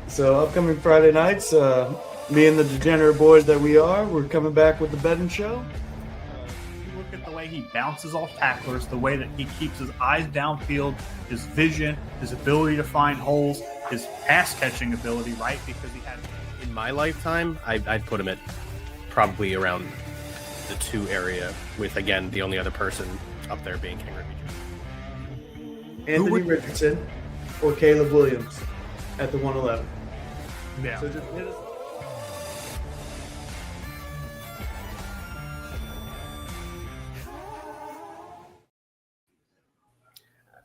So upcoming Friday nights, me and the degenerate boys that we are, we're coming back with the betting show. You look at the way he bounces off tacklers, the way that he keeps his eyes downfield, his vision, his ability to find holes, his pass catching ability, right? Because he had. In my lifetime, I'd put him at probably around the 2 area, with again the only other person up there being King Richard. Anthony Richardson or Caleb Williams at the 111. Yeah. So just hit us.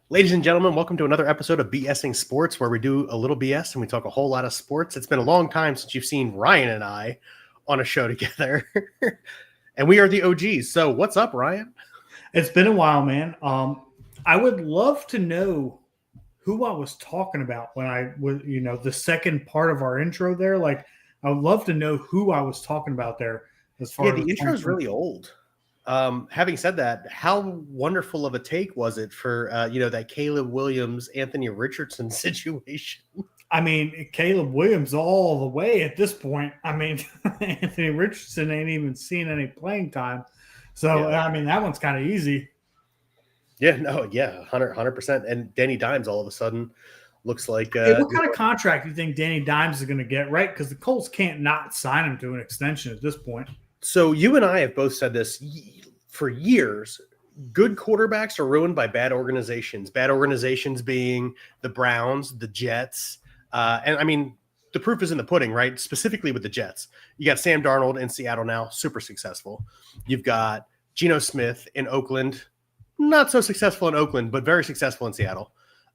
Ladies and gentlemen, welcome to another episode of B.S.ing Sports, where we do a little BS and we talk a whole lot of sports. It's been a long time since you've seen Ryan and I on a show together, and we are the OGs. So what's up, Ryan? It's been a while, man. I would love to know who I was talking about when I was, the second part of our intro there. Like, I would love to know who I was talking about there. As far as the intro is really old. Having said that, how wonderful of a take was it for that Caleb Williams, Anthony Richardson situation? I mean, Caleb Williams all the way at this point. I mean, Anthony Richardson ain't even seen any playing time. So, yeah. I mean, that one's kind of easy. Yeah, 100%. And Danny Dimes all of a sudden looks like... what kind of contract do you think Danny Dimes is going to get, right? Because the Colts can't not sign him to an extension at this point. So you and I have both said this for years. Good quarterbacks are ruined by bad organizations. Bad organizations being the Browns, the Jets. And I mean, the proof is in the pudding, right? Specifically with the Jets. You got Sam Darnold in Seattle now, super successful. You've got Geno Smith in Oakland, not so successful in Oakland, but very successful in Seattle.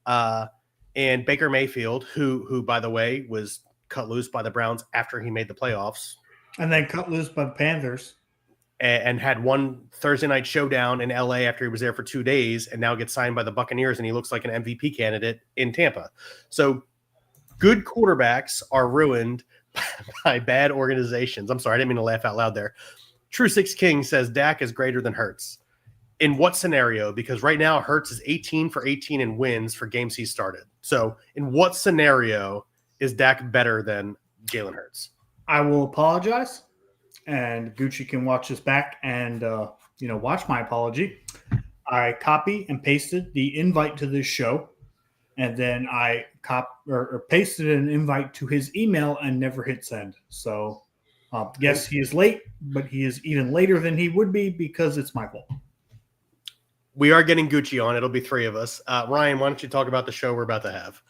And Baker Mayfield, who, by the way, was cut loose by the Browns after he made the playoffs. And then cut loose by the Panthers. And had one Thursday night showdown in LA after he was there for 2 days, and now gets signed by the Buccaneers, and he looks like an MVP candidate in Tampa. So good quarterbacks are ruined by bad organizations. I'm sorry, I didn't mean to laugh out loud there. True Six King says Dak is greater than Hurts. In what scenario? Because right now Hurts is 18 for 18 in wins for games he started. So in what scenario is Dak better than Jalen Hurts? I will apologize, and Gucci can watch this back and, watch my apology. I copy and pasted the invite to this show, and then I pasted an invite to his email and never hit send. So, yes, he is late, but he is even later than he would be because it's my fault. We are getting Gucci on. It'll be 3 of us. Ryan, why don't you talk about the show we're about to have?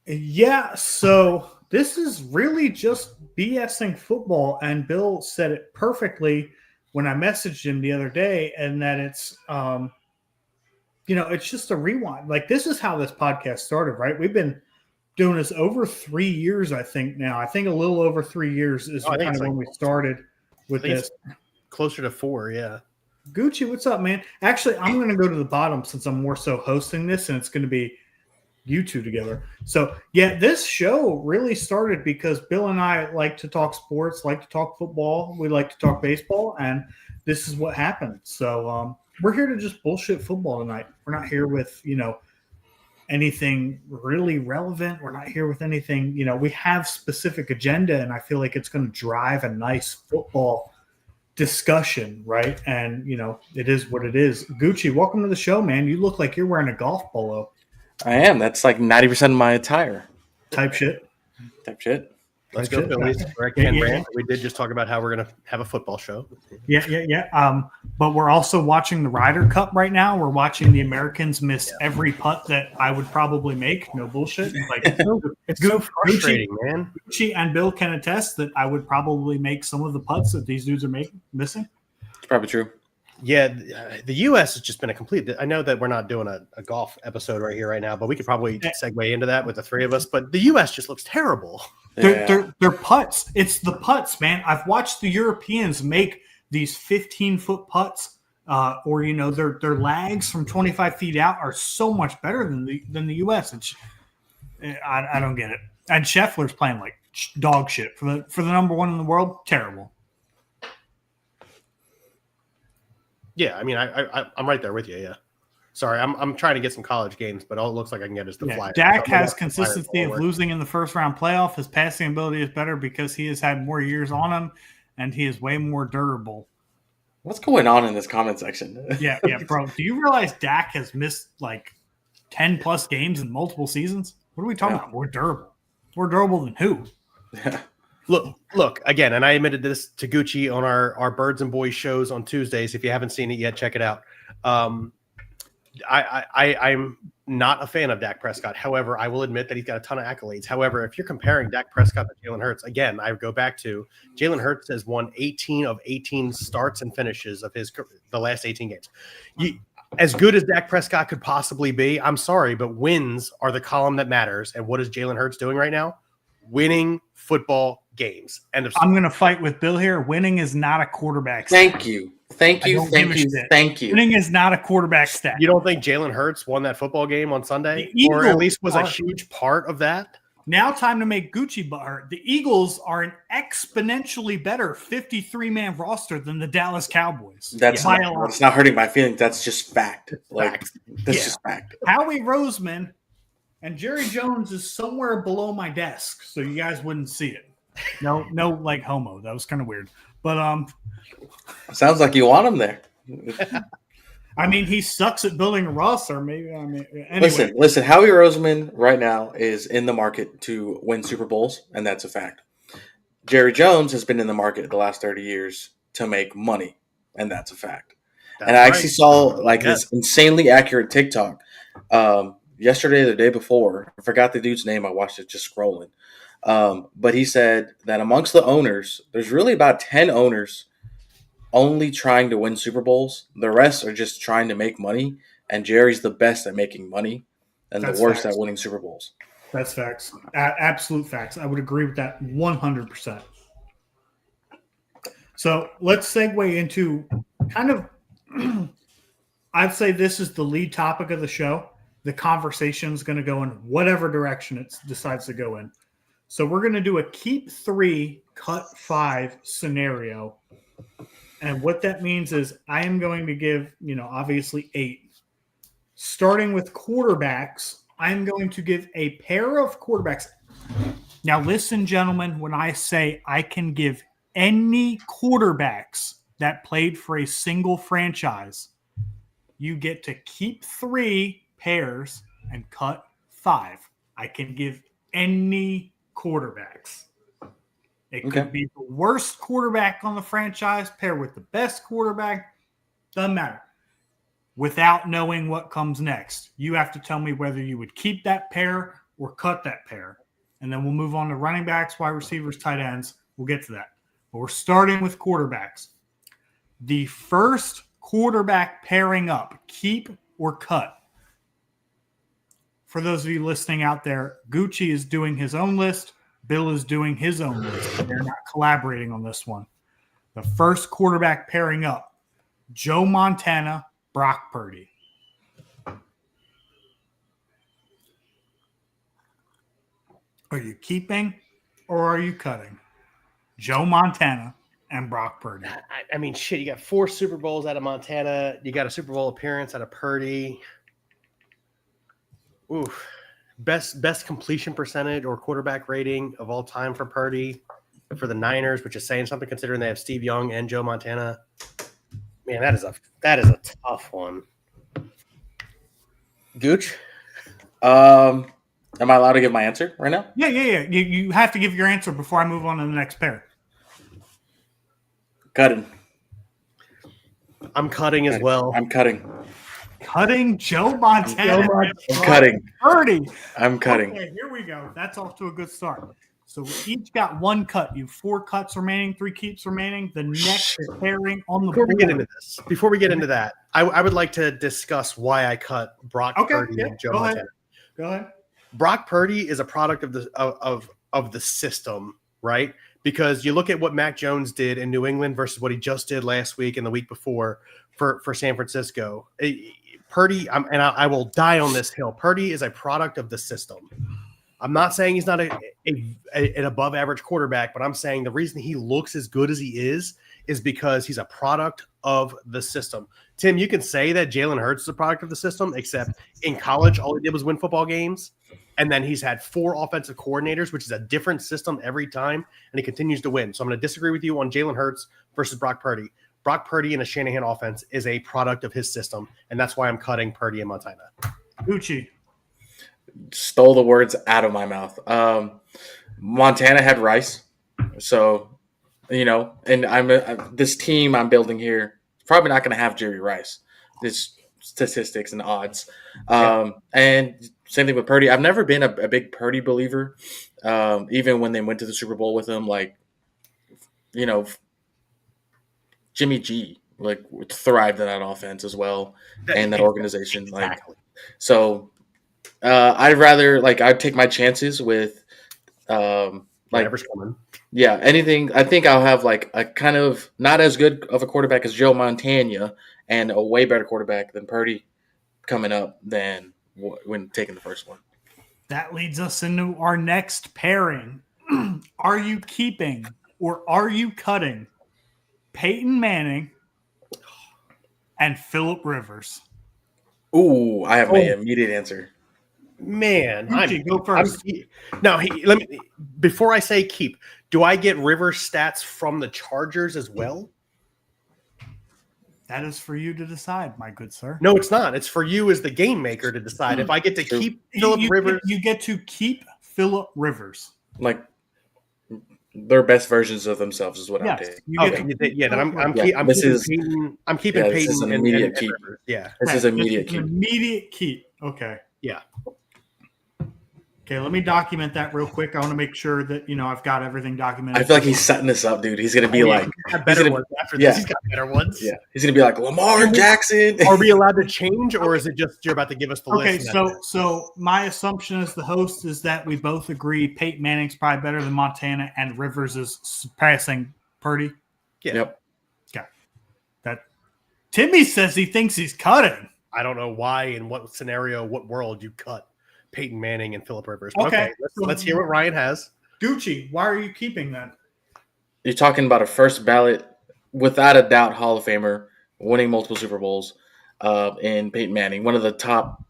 Yeah, so this is really just B.S.ing football, and Bill said it perfectly when I messaged him the other day, and that it's, it's just a rewind. Like, this is how this podcast started, right? We've been doing this over 3 years, I think now. I think a little over 3 years is kind of when we started with this. Closer to 4, yeah. Gucci, what's up, man? Actually, I'm going to go to the bottom since I'm more so hosting this, and it's going to be you two together. So, yeah, this show really started because Bill and I like to talk sports, like to talk football. We like to talk baseball, and this is what happened. So we're here to just bullshit football tonight. We're not here with, anything really relevant. We're not here with anything, we have specific agenda, and I feel like it's going to drive a nice football discussion, right? And, it is what it is. Gucci, welcome to the show, man. You look like you're wearing a golf polo. I am. That's like 90% of my attire. Type shit. Let's go, Phillies. We're at Ken Brand. We did just talk about how we're going to have a football show. Yeah. But we're also watching the Ryder Cup right now. We're watching the Americans miss every putt that I would probably make. No bullshit. Like, it's so frustrating, man. Gucci and Bill can attest that I would probably make some of the putts that these dudes are missing. It's probably true. Yeah, the U.S. has just been a complete – I know that we're not doing a golf episode right here right now, but we could probably segue into that with the 3 of us. But the U.S. just looks terrible. They're putts. It's the putts, man. I've watched the Europeans make these 15-foot putts, or their lags from 25 feet out are so much better than the U.S. I don't get it. And Scheffler's playing like dog shit for the number 1 in the world. Terrible. Yeah, I mean, I'm right there with you. Yeah. Sorry, I'm trying to get some college games, but all it looks like I can get is the Flyers. Dak So has the consistency Flyers of forward. losing in the first round playoff. His passing ability is better because he has had more years on him, and he is way more durable. What's going on in this comment section? Yeah, bro. Do you realize Dak has missed like 10 plus games in multiple seasons? What are we talking Yeah. about? More durable. More durable than who? Look again, and I admitted this to Gucci on our Birds and Boys shows on Tuesdays. If you haven't seen it yet, check it out. I'm not a fan of Dak Prescott. However, I will admit that he's got a ton of accolades. However, if you're comparing Dak Prescott to Jalen Hurts, again, I go back to Jalen Hurts has won 18 of 18 starts and finishes of the last 18 games. As good as Dak Prescott could possibly be, I'm sorry, but wins are the column that matters. And what is Jalen Hurts doing right now? Winning football games. End of I'm going to fight with Bill here. Winning is not a quarterback stat. Thank you. Winning is not a quarterback stat. You don't think Jalen Hurts won that football game on Sunday? The Or at least was a Eagles huge part of that? Now time to make Gucci butter. The Eagles are an exponentially better 53-man roster than the Dallas Cowboys. That's not hurting my feelings. That's just fact. That's just fact. Howie Roseman and Jerry Jones is somewhere below my desk, so you guys wouldn't see it. No, like homo. That was kind of weird. But Sounds like you want him there. I mean, he sucks at building a roster. Anyway. Listen. Howie Roseman right now is in the market to win Super Bowls, and that's a fact. Jerry Jones has been in the market the last 30 years to make money, and that's a fact. I actually saw this insanely accurate TikTok yesterday or the day before. I forgot the dude's name. I watched it just scrolling. But he said that amongst the owners, there's really about 10 owners only trying to win Super Bowls. The rest are just trying to make money, and Jerry's the best at making money and the worst at winning Super Bowls. That's facts. Absolute facts. I would agree with that 100%. So let's segue into kind of, I'd say this is the lead topic of the show. The conversation is going to go in whatever direction it decides to go in. So we're going to do a keep 3, cut 5 scenario. And what that means is I am going to give, obviously 8. Starting with quarterbacks, I'm going to give a pair of quarterbacks. Now listen, gentlemen, when I say I can give any quarterbacks that played for a single franchise, you get to keep 3 pairs and cut 5. I can give any quarterbacks. It could be the worst quarterback on the franchise paired with the best quarterback. Doesn't matter. Without knowing what comes next, you have to tell me whether you would keep that pair or cut that pair. And then we'll move on to running backs, wide receivers, tight ends. We'll get to that. But we're starting with quarterbacks. The first quarterback pairing up, keep or cut. For those of you listening out there, Gucci is doing his own list. Bill is doing his own list. They're not collaborating on this one. The first quarterback pairing up, Joe Montana, Brock Purdy. Are you keeping or are you cutting? Joe Montana and Brock Purdy. I mean, shit, you got 4 Super Bowls out of Montana. You got a Super Bowl appearance out of Purdy. Oof. Best completion percentage or quarterback rating of all time for Purdy for the Niners, which is saying something considering they have Steve Young and Joe Montana. Man, that is a tough one. Gooch? Am I allowed to give my answer right now? Yeah. You have to give your answer before I move on to the next pair. Cutting. I'm cutting as well. I'm cutting. Cutting Joe Montana. I'm cutting. Purdy. I'm cutting. Okay, here we go. That's off to a good start. So we each got 1 cut. You have 4 cuts remaining, 3 keeps remaining. The next pairing on the Before board. Before we get into that, I would like to discuss why I cut Brock Purdy and Joe Montana. Go ahead. Brock Purdy is a product of the system, right? Because you look at what Mac Jones did in New England versus what he just did last week and the week before for San Francisco. Purdy, I will die on this hill. Purdy is a product of the system. I'm not saying he's not an above average quarterback, but I'm saying the reason he looks as good as he is because he's a product of the system. Tim, you can say that Jalen Hurts is a product of the system, except in college, all he did was win football games. And then he's had 4 offensive coordinators, which is a different system every time, and he continues to win. So I'm going to disagree with you on Jalen Hurts versus Brock Purdy. Brock Purdy in a Shanahan offense is a product of his system, and that's why I'm cutting Purdy and Montana. Gucci. Stole the words out of my mouth. Montana had Rice, so and this team I'm building here is probably not going to have Jerry Rice. This statistics and odds, and same thing with Purdy. I've never been a big Purdy believer, even when they went to the Super Bowl with him. Jimmy G thrived in that offense as well, and that organization. Exactly. I'd take my chances with whatever's coming. Yeah, anything. I think I'll have a kind of not as good of a quarterback as Joe Montana and a way better quarterback than Purdy coming up than when taking the first one. That leads us into our next pairing. Are you keeping or are you cutting Peyton Manning and Phillip Rivers? Ooh, I have my immediate answer. Man, go first. Let me. Before I say keep, do I get Rivers stats from the Chargers as well? That is for you to decide, my good sir. No, it's not. It's for you as the game maker to decide. If I get to keep Phillip Rivers, you get to keep Phillip Rivers. Their best versions of themselves is what I'm doing. I'm keeping Peyton. This is an immediate keep. Rivers. Yeah, this is immediate keep. Immediate keep. Okay. Yeah. Okay, let me document that real quick. I want to make sure that I've got everything documented. I feel like he's setting this up, dude. He's gonna be ones after this. He's got better ones. Yeah, he's gonna be like Lamar Jackson. Are we allowed to change, or is it just you're about to give us the list? Okay, so my assumption as the host is that we both agree Peyton Manning's probably better than Montana, and Rivers is surpassing Purdy. Yeah. Yep. Okay. That Timmy says he thinks he's cutting. I don't know why, in what scenario, what world you cut Peyton Manning and Phillip Rivers. Okay. Let's hear what Ryan has. Gucci, why are you keeping that? You're talking about a first ballot, without a doubt, Hall of Famer, winning multiple Super Bowls, in Peyton Manning, one of the top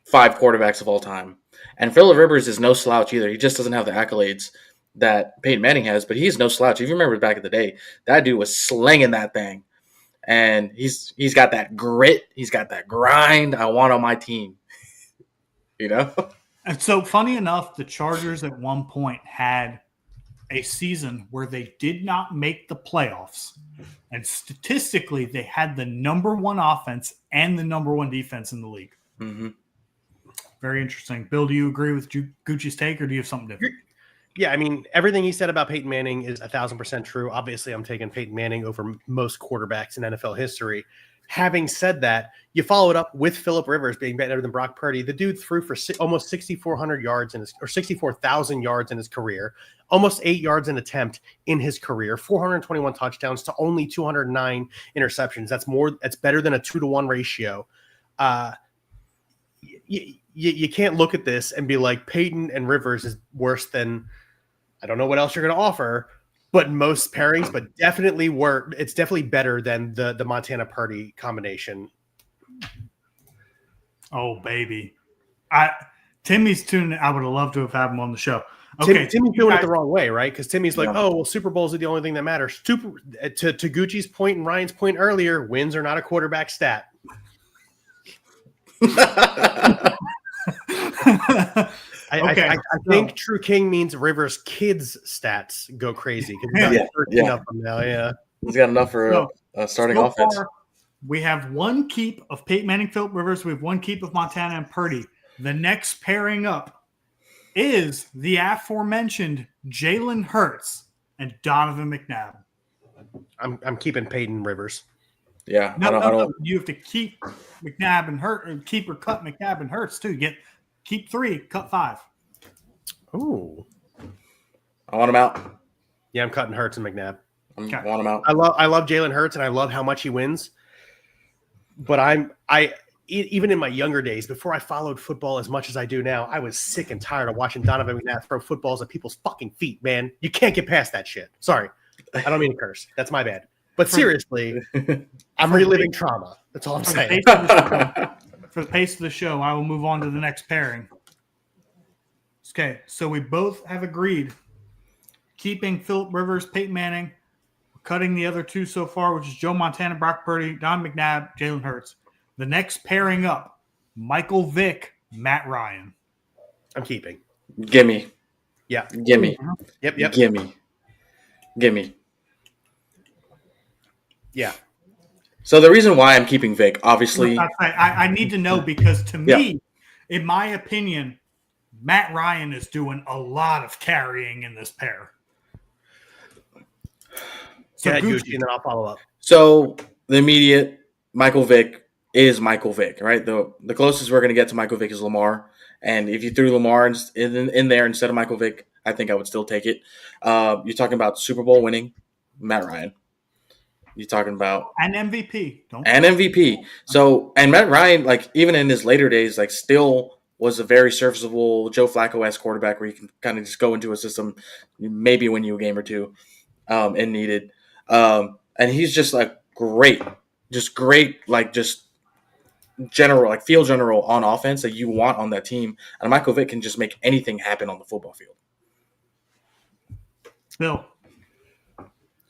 5 quarterbacks of all time. And Phillip Rivers is no slouch either. He just doesn't have the accolades that Peyton Manning has, but he's no slouch. If you remember back in the day, that dude was slinging that thing. And he's got that grit. He's got that grind. I want on my team. And so, funny enough, the Chargers at one point had a season where they did not make the playoffs. And statistically, they had the number 1 offense and the number 1 defense in the league. Mm-hmm. Very interesting. Bill, do you agree with Gucci's take, or do you have something different? Yeah, I mean, everything he said about Peyton Manning is 1,000% true. Obviously, I'm taking Peyton Manning over most quarterbacks in NFL history. Having said that, you follow it up with Phillip Rivers being better than Brock Purdy. The dude threw for almost 6,400 yards or 64,000 yards in his career, almost 8 yards an attempt in his career, 421 touchdowns to only 209 interceptions. That's better than a 2-to-1 ratio. You can't look at this and be like Peyton and Rivers is worse than, I don't know what else you're going to offer, but most pairings, but it's definitely better than the Montana Purdy combination. Oh, baby. Timmy's tuning. I would have loved to have had him on the show. Okay, Timmy's doing it the wrong way, right? Because Timmy's like, oh, well, Super Bowls are the only thing that matters. To Gucci's point and Ryan's point earlier, wins are not a quarterback stat. I think True King means Rivers' kids' stats go crazy because he's got 13 of them now. Yeah, he's got enough for a starting offense. Far, we have 1 keep of Peyton Manning, Phillip Rivers. We have 1 keep of Montana and Purdy. The next pairing up is the aforementioned Jalen Hurts and Donovan McNabb. I'm keeping Peyton Rivers. Yeah, no. You have to keep McNabb and Hurts, or keep or cut McNabb and Hurts too. Keep 3, cut 5. Ooh, I want him out. Yeah, I'm cutting Hurts and McNabb. I want him out. I love Jalen Hurts and I love how much he wins. But even in my younger days, before I followed football as much as I do now, I was sick and tired of watching Donovan McNabb throw footballs at people's fucking feet. Man, you can't get past that shit. Sorry, I don't mean to curse. That's my bad. But seriously, I'm reliving trauma. That's all I'm saying. For the pace of the show, I will move on to the next pairing. Okay, so we both have agreed keeping Phillip Rivers, Peyton Manning, cutting the other two so far, which is Joe Montana, Brock Purdy, Don McNabb, Jalen Hurts. The next pairing up, Michael Vick, Matt Ryan. I'm keeping. Gimme. Yeah. Gimme. Yep. Gimme. Yeah. So the reason why I'm keeping Vic, obviously, I need to know because to me, in my opinion, Matt Ryan is doing a lot of carrying in this pair. So Gucci, and then I'll follow up. So the immediate Michael Vick is Michael Vick, right? The closest we're going to get to Michael Vick is Lamar. And if you threw Lamar in there instead of Michael Vick, I think I would still take it. You're talking about Super Bowl winning Matt Ryan. You're talking about an MVP. MVP. So, and Matt Ryan, like even in his later days, like still was a very serviceable Joe Flacco-esque quarterback where you can kind of just go into a system, maybe win you a game or two, and needed. And he's just like great, like just general, like field general on offense that you want on that team. And Michael Vick can just make anything happen on the football field. Bill.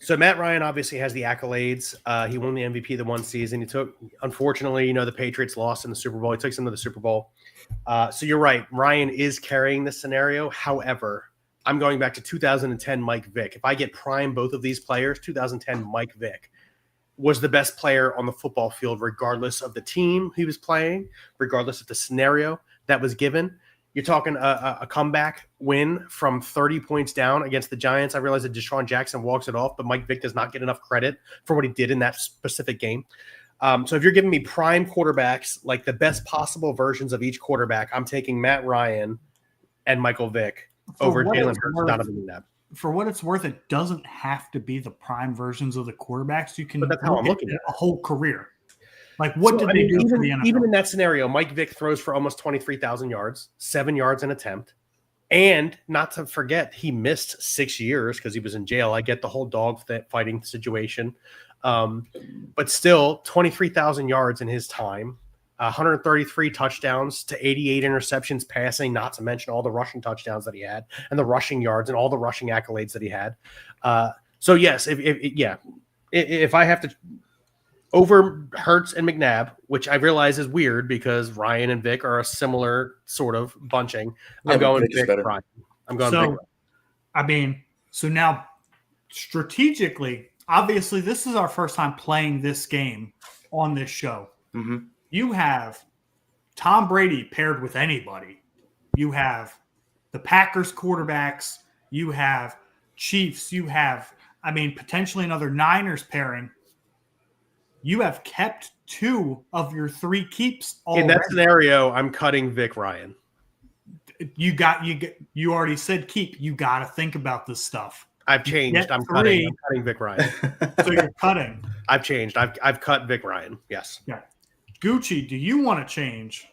So Matt Ryan obviously has the accolades. He won the MVP the one season. Unfortunately, the Patriots lost in the Super Bowl. He took them to the Super Bowl. So you're right. Ryan is carrying this scenario. However, I'm going back to 2010 Mike Vick. If I get prime both of these players, 2010 Mike Vick was the best player on the football field, regardless of the team he was playing, regardless of the scenario that was given. You're talking a comeback win from 30 points down against the Giants. I realize that Deshaun Jackson walks it off, but Mike Vick does not get enough credit for what he did in that specific game. So if you're giving me prime quarterbacks, like the best possible versions of each quarterback, I'm taking Matt Ryan and Michael Vick over Jalen Hurts and Donovan McNabb. For what it's worth, it doesn't have to be the prime versions of the quarterbacks. You can but that's how I'm looking at a whole career. Like, what did they do for the NFL? Even in that scenario, Mike Vick throws for almost 23,000 yards, 7 yards an attempt. And not to forget, he missed 6 years because he was in jail. I get the whole dog fighting situation. But still, 23,000 yards in his time, 133 touchdowns to 88 interceptions passing, not to mention all the rushing touchdowns that he had and the rushing yards and all the rushing accolades that he had. So, yes, if I have to – over Hurts and McNabb, which I realize is weird because Ryan and Vic are a similar sort of bunching. I'm going Vic Ryan. I'm going Vic. So now strategically, obviously this is our first time playing this game on this show. Mm-hmm. You have Tom Brady paired with anybody. You have the Packers quarterbacks. You have Chiefs. You have, potentially another Niners pairing. You have kept 2 of your 3 keeps already. In that scenario, I'm cutting Vic Ryan. You already said keep. You got to think about this stuff. I've changed. I'm cutting Vic Ryan. So you're cutting. I've changed. I've cut Vic Ryan. Yes. Yeah. Gucci, do you want to change?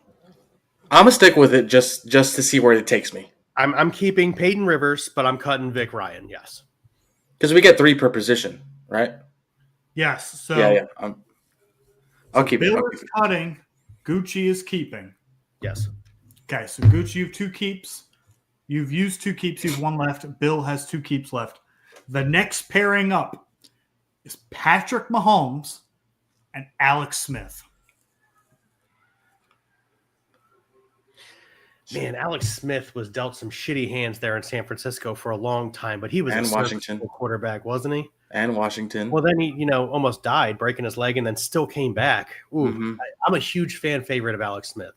I'm gonna stick with it just to see where it takes me. I'm keeping Peyton Rivers, but I'm cutting Vic Ryan. Yes. Because we get 3 per position, right? Yes. So yeah. I'll keep Bill it. is cutting. Gucci is keeping. Yes. Okay. So Gucci, you have 2 keeps. You've used 2 keeps. You have 1 left. Bill has 2 keeps left. The next pairing up is Patrick Mahomes and Alex Smith. Man, Alex Smith was dealt some shitty hands there in San Francisco for a long time, but he was a Washington quarterback, wasn't he? And Washington. Well, then he, almost died breaking his leg and then still came back. Ooh, mm-hmm. I'm a huge fan favorite of Alex Smith.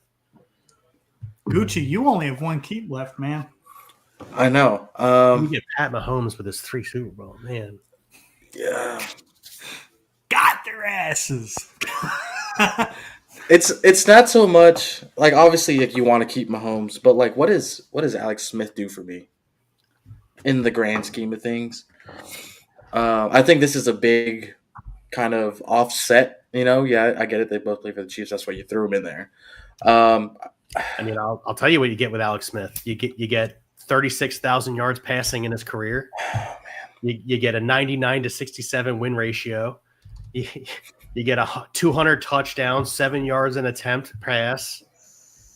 Gucci, you only have 1 keep left, man. I know. You get Pat Mahomes with his 3 Super Bowl, man. Yeah. Got their asses. It's not so much like obviously like you want to keep Mahomes, but like what does Alex Smith do for me in the grand scheme of things? I think this is a big kind of offset. Yeah, I get it. They both play for the Chiefs. That's why you threw him in there. I'll tell you what you get with Alex Smith. You get 36,000 yards passing in his career. Oh man. You get a 99 to 67 win ratio. You get a 200 touchdowns, 7 yards an attempt pass.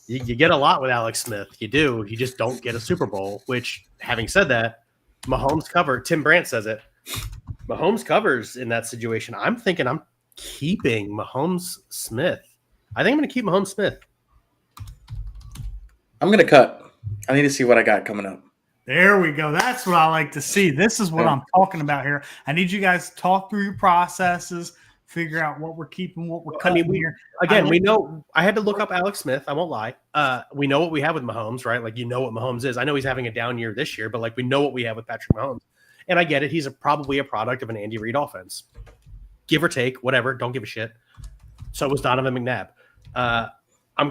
You get a lot with Alex Smith. You do. You just don't get a Super Bowl, which, having said that, Mahomes covered. Tim Brandt says it. Mahomes covers in that situation. I'm thinking I'm keeping Mahomes Smith. I think I'm going to keep Mahomes Smith. I'm going to cut. I need to see what I got coming up. There we go. That's what I like to see. This is what I'm talking about here. I need you guys to talk through your processes, figure out what we're keeping, what we're cutting here. We know. I had to look up Alex Smith. I won't lie. We know what we have with Mahomes, right? Like, you know what Mahomes is. I know he's having a down year this year, but like, we know what we have with Patrick Mahomes. And I get it. He's probably a product of an Andy Reid offense, give or take, whatever. Don't give a shit. So was Donovan McNabb. I'm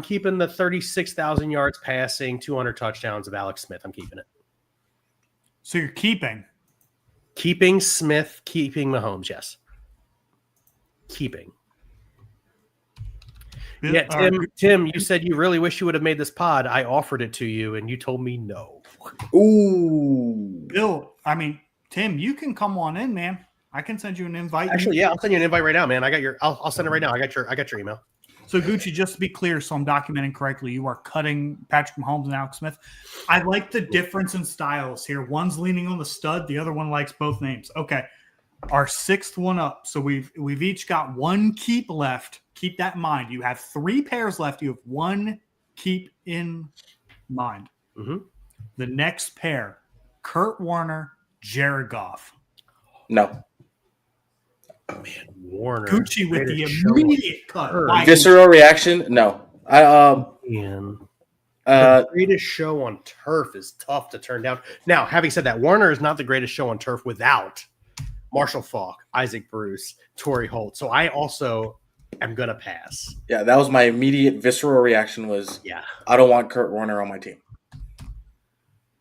keeping the 36,000 yards passing, 200 touchdowns of Alex Smith. I'm keeping it. So you're keeping Smith, keeping Mahomes. Yes. Keeping. Yeah. Tim, you said you really wish you would have made this pod. I offered it to you and you told me no. Ooh. Bill, Tim, you can come on in, man. I can send you an invite. Actually, yeah, I'll send you an invite right now, man. I'll send it right now. I got your email. So Gucci, just to be clear, so I'm documenting correctly, you are cutting Patrick Mahomes and Alex Smith. I like the difference in styles here. One's leaning on the stud, the other one likes both names. Okay. Our sixth one up. So we've each got one keep left. Keep that in mind. You have 3 pairs left. You have one keep in mind. Mm-hmm. The next pair, Kurt Warner, Jared Goff. No. Man, Warner. Gucci with the immediate cut. Visceral reaction? No. The greatest show on turf is tough to turn down. Now, having said that, Warner is not the greatest show on turf without Marshall Faulk, Isaac Bruce, Torrey Holt. So I also am going to pass. Yeah, that was my immediate visceral reaction was, I don't want Kurt Warner on my team.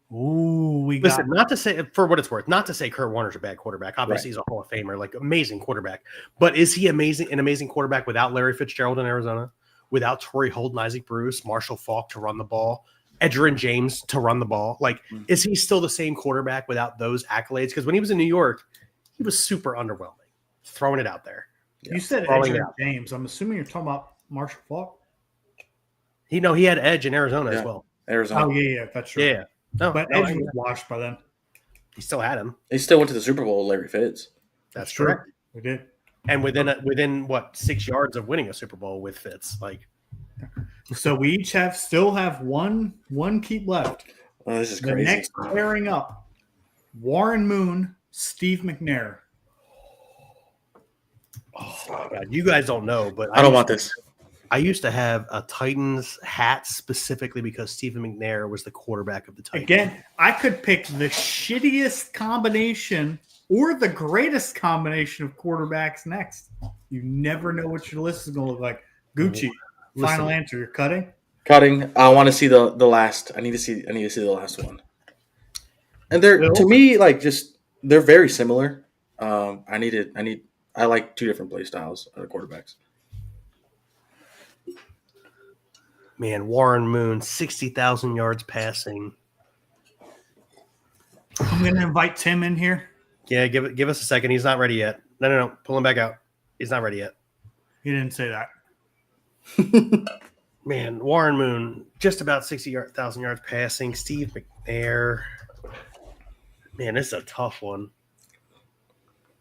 Ooh, not to say, for what it's worth, not to say Kurt Warner's a bad quarterback. Obviously, he's a Hall of Famer, like amazing quarterback. But is he an amazing quarterback without Larry Fitzgerald in Arizona, without Torrey Holt and Isaac Bruce, Marshall Faulk to run the ball, Edgerrin James to run the ball? Like, is he still the same quarterback without those accolades? Because when he was in New York, he was super underwhelming. Throwing it out there. You said Edgerrin James. I'm assuming you're talking about Marshall Faulk. He had edge in Arizona as well. Arizona. Oh yeah, that's true. Yeah. But Edge was washed by then. He still had him. He still went to the Super Bowl with Larry Fitz. That's correct. We did. And within what 6 yards of winning a Super Bowl with Fitz, like. So we each still have one keep left. Oh, this is the crazy. Next pairing up, Warren Moon, Steve McNair. Oh my God, you guys don't know, but I don't want this. I used to have a Titans hat specifically because Stephen McNair was the quarterback of the Titans. Again, I could pick the shittiest combination or the greatest combination of quarterbacks next. You never know what your list is going to look like. Gucci, final answer. You're cutting? Cutting. I want to see the last. I need to see the last one. And to me, like, just they're very similar. I like 2 different play styles of the quarterbacks. Man, Warren Moon, 60,000 yards passing. I'm going to invite Tim in here. Yeah, give us a second. He's not ready yet. No. Pull him back out. He's not ready yet. He didn't say that. Man, Warren Moon, just about 60,000 yards passing. Steve McNair. Man, this is a tough one.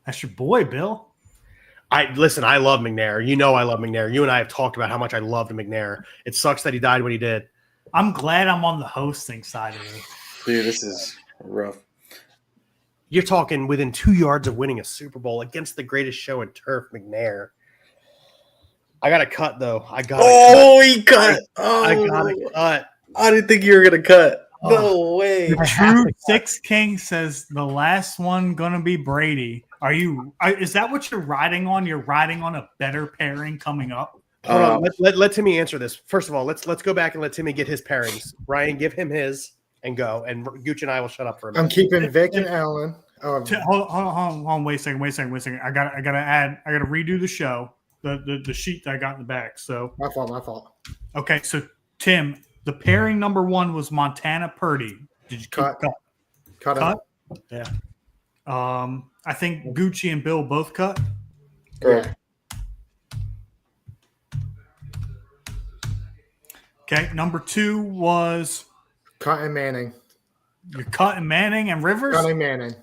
That's your boy, Bill. I love McNair. You know I love McNair. You and I have talked about how much I loved McNair. It sucks that he died when he did. I'm glad I'm on the hosting side of it. Dude, this is rough. You're talking within 2 yards of winning a Super Bowl against the greatest show in turf, McNair. I got to cut, though. He cut. I got to cut. I didn't think you were going to cut. No way. The True Six King says the last one gonna be Brady. Is that what you're riding on? You're riding on a better pairing coming up? Hold on. Let Timmy answer this. First of all, let's go back and let Timmy get his pairings. Ryan, give him his and go. And Gooch and I will shut up for a minute. I'm keeping Vic and Allen. Hold on. Wait a second. I gotta redo the show. The sheet that I got in the back. So my fault. Okay, so Tim, the pairing number 1 was Montana Purdy. Did you cut? Cut? Yeah. I think Gucci and Bill both cut. Correct. Okay, number 2 was Cotton Manning. you're cutting Manning and Rivers. Cotton Manning.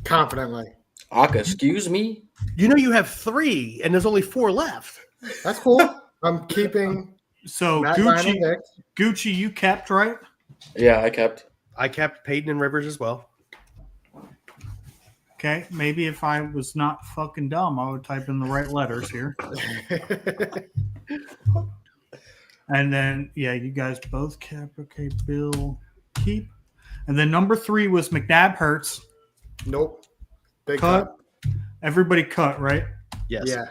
Confidently. Aka, excuse me? You know you have 3, and there's only 4 left. That's cool. I'm keeping So Matt Ryan and Vic. Gucci, you kept, right? Yeah, I kept. I kept Peyton and Rivers as well. Okay, maybe if I was not fucking dumb, I would type in the right letters here. And then, yeah, you guys both kept. Okay, Bill, keep. And then number 3 was McNabb Hurts. Nope. Big Cut. Everybody cut, right? Yes. Yeah.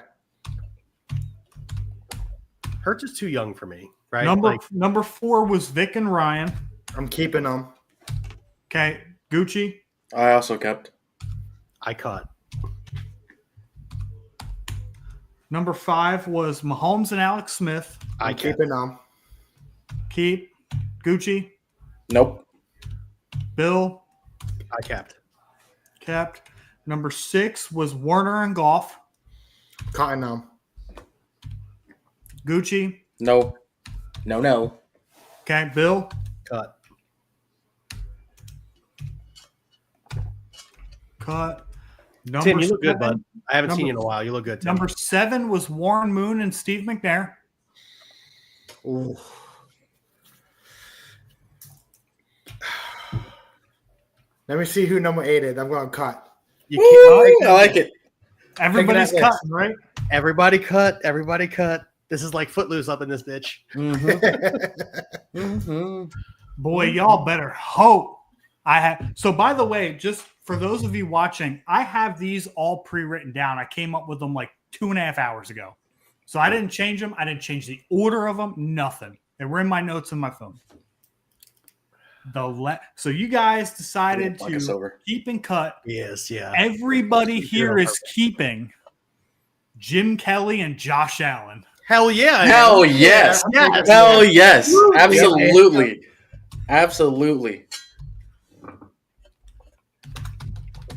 Hurts is too young for me, right? Number 4 was Vic and Ryan. I'm keeping them. Okay, Gucci. I also kept. I cut. Number 5 was Mahomes and Alex Smith. I'm keeping them. Keep. Gucci. Nope. Bill. I kept. Kept. Number 6 was Warner and Goff. Cotton them. Gucci. No. No. Okay, Bill. Cut. Cut. Tim, you look good, bud. I haven't seen you in a while. You look good, Tim. Number 7 was Warren Moon and Steve McNair. Ooh. Let me see who number 8 is. I'm going to cut. You can't, I like it. Everybody's Thinking that cutting, right? everybody cut. Everybody cut. This is like Footloose up in this bitch. Boy, y'all better hope I have. So, by the way, just for those of you watching, I have these all pre-written down. I came up with them like 2.5 hours ago. So I didn't change them. I didn't change the order of them. Nothing. They were in my notes in my phone. So you guys decided to keep and cut. Yes, yeah. Everybody here is keeping Jim Kelly and Josh Allen. Hell yeah. Hell yes. Yes. Hell yes. Absolutely. Absolutely.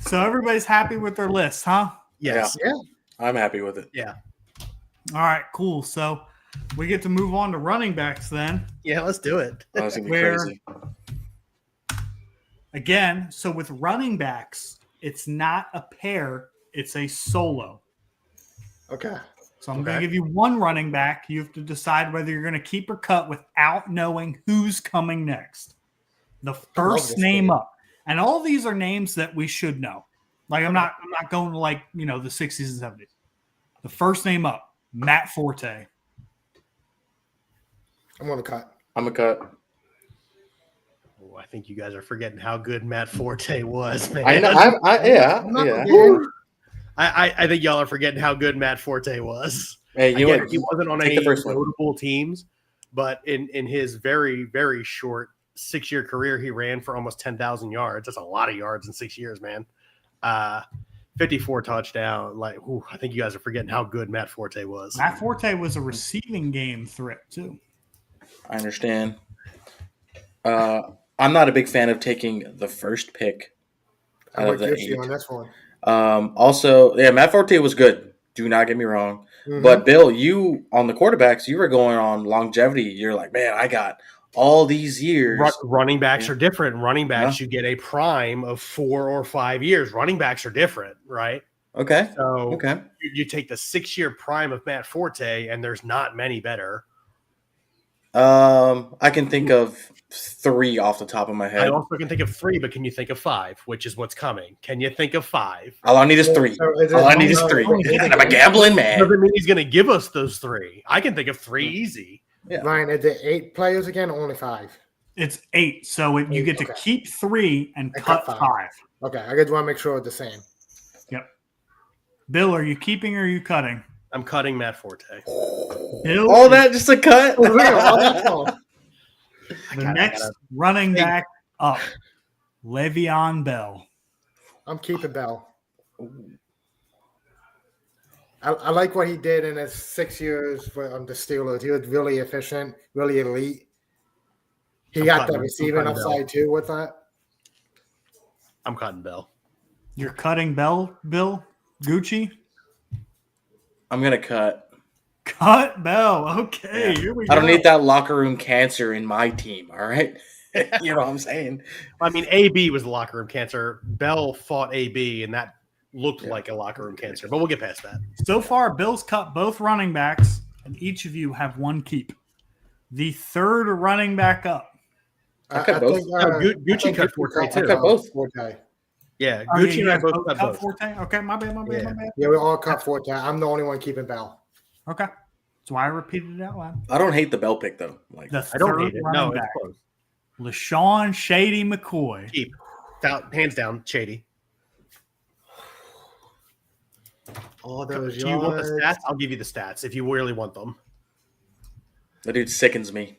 So everybody's happy with their list, huh? Yes. Yeah. I'm happy with it. Yeah. All right, cool. So we get to move on to running backs then. Yeah, let's do it. That was going to be Where- crazy. Again, so with running backs, it's not a pair, it's a solo. Okay. So I'm going to give you one running back. You have to decide whether you're going to keep or cut without knowing who's coming next. The first name up. And all these are names that we should know. Like I'm not going to like, the 60s and 70s. The first name up, Matt Forte. I'm going to cut. I'm going to cut. Oh, I think you guys are forgetting how good Matt Forte was, man. I know. I think y'all are forgetting how good Matt Forte was. Hey, Again, he wasn't on any first one. notable teams, but in his very, very short 6-year career, he ran for almost 10,000 yards. That's a lot of yards in 6 years, man. 54 touchdown. I think you guys are forgetting how good Matt Forte was. Matt Forte was a receiving game threat too. I understand. I'm not a big fan of taking the first pick out of the 8. On this one. Also, Matt Forte was good. Do not get me wrong. Mm-hmm. But Bill, you on the quarterbacks, you were going on longevity. You're like, man, I got all these years. Running backs are different. Running backs, you get a prime of 4 or 5 years. Running backs are different, right? Okay. So Okay. you take the 6-year prime of Matt Forte, and there's not many better. I can think of 3 off the top of my I head. also can think of 3, but can you think of 5, which is what's coming? Can you think of 5? All I need is 3. All I need is 3. And I'm a gambling man. Doesn't mean he's going to give us those 3. I can think of 3 easy. Yeah. Ryan, is it 8 players again or only 5? It's 8. So you get to keep 3 and cut 5. Okay, I just want to make sure it's the same. Yep. Bill, are you keeping or are you cutting? I'm cutting Matt Forte. Bill, All that just a cut? the next running back up, Le'Veon Bell. I'm keeping Bell. I like what he did in his 6 years on the Steelers. He was really efficient, really elite. He got the receiving upside too with that. I'm cutting Bell. You're cutting Bill Gucci. I'm gonna cut. Cut Bell. Okay, Yeah. here we I go. don't need that locker room cancer in my team. All right, you know what I'm saying? I mean, AB was the locker room cancer. Bell fought AB, and that looked Yeah. like a locker room cancer. But we'll get past that. So far, Bill's cut both running backs, and each of you have one keep. The third running back up. I cut both. Gucci cut Forte I too. cut both. Forte. Yeah, Oh, Gucci you and I guys both cut cut both. Forte? Okay, my bad. Yeah, we all cut Forte. I'm the only one keeping Bell. Okay. That's why I repeated it out loud. I don't hate the Bell pick though. Like The I don't third hate it. running No, it's back, close. LaShawn Shady McCoy. Keep. Hands down, Shady. All those Do you want the yards. stats? I'll give you the stats if you really want them. that dude sickens me.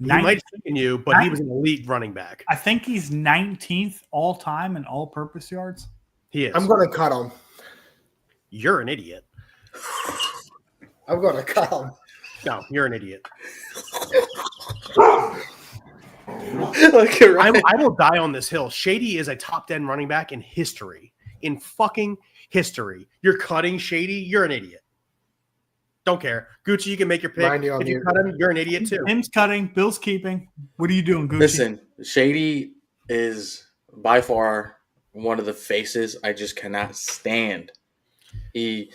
He might sicken you, but he was an elite running back. I think he's 19th all time in all-purpose yards. He is. I'm going to cut him. You're an idiot. I'm going to cut him. No, you're an idiot. Like, you're right. I will die on this hill. Shady is a top 10 running back in history. In fucking history. You're cutting Shady. You're an idiot. Don't care. Gucci, you can make your pick. Ryan, you're on If you mute. cut him, you're an idiot too. Tim's cutting. Bill's keeping. What are you doing, Gucci? Listen, Shady is by far one of the faces I just cannot stand. He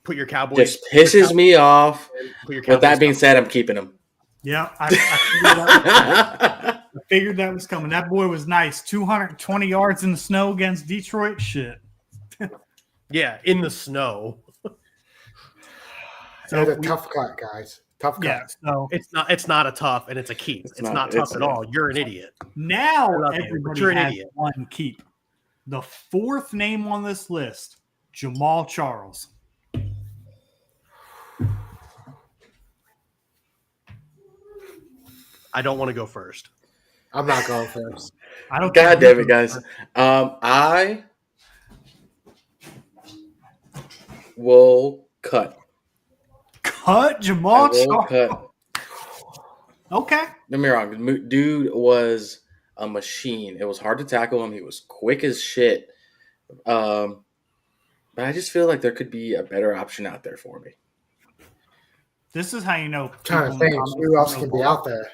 Put your Cowboys. just pisses me off. Put your With that Cowboys being said, I'm keeping him. Yeah, I figured that was coming. That boy was nice. 220 yards in the snow against Detroit. Shit. Yeah, in the snow. So It's a tough cut, guys. Tough cut. yeah. So It's not a tough, and it's a keep. It's not tough at all. You're an idiot. now love you, but everybody you're an has idiot. one keep. The fourth name on this list, Jamal Charles. I don't want to go first. I'm not going first. I don't. God care damn it, guys. I will cut. Cut I Jamal will Charles. cut. Okay. Don't get me wrong. Dude was a machine. It was hard to tackle him. He was quick as shit. But I just feel like there could be a better option out there for me. This is how you know. Trying to people in think comments who else don't can know be ball. out there.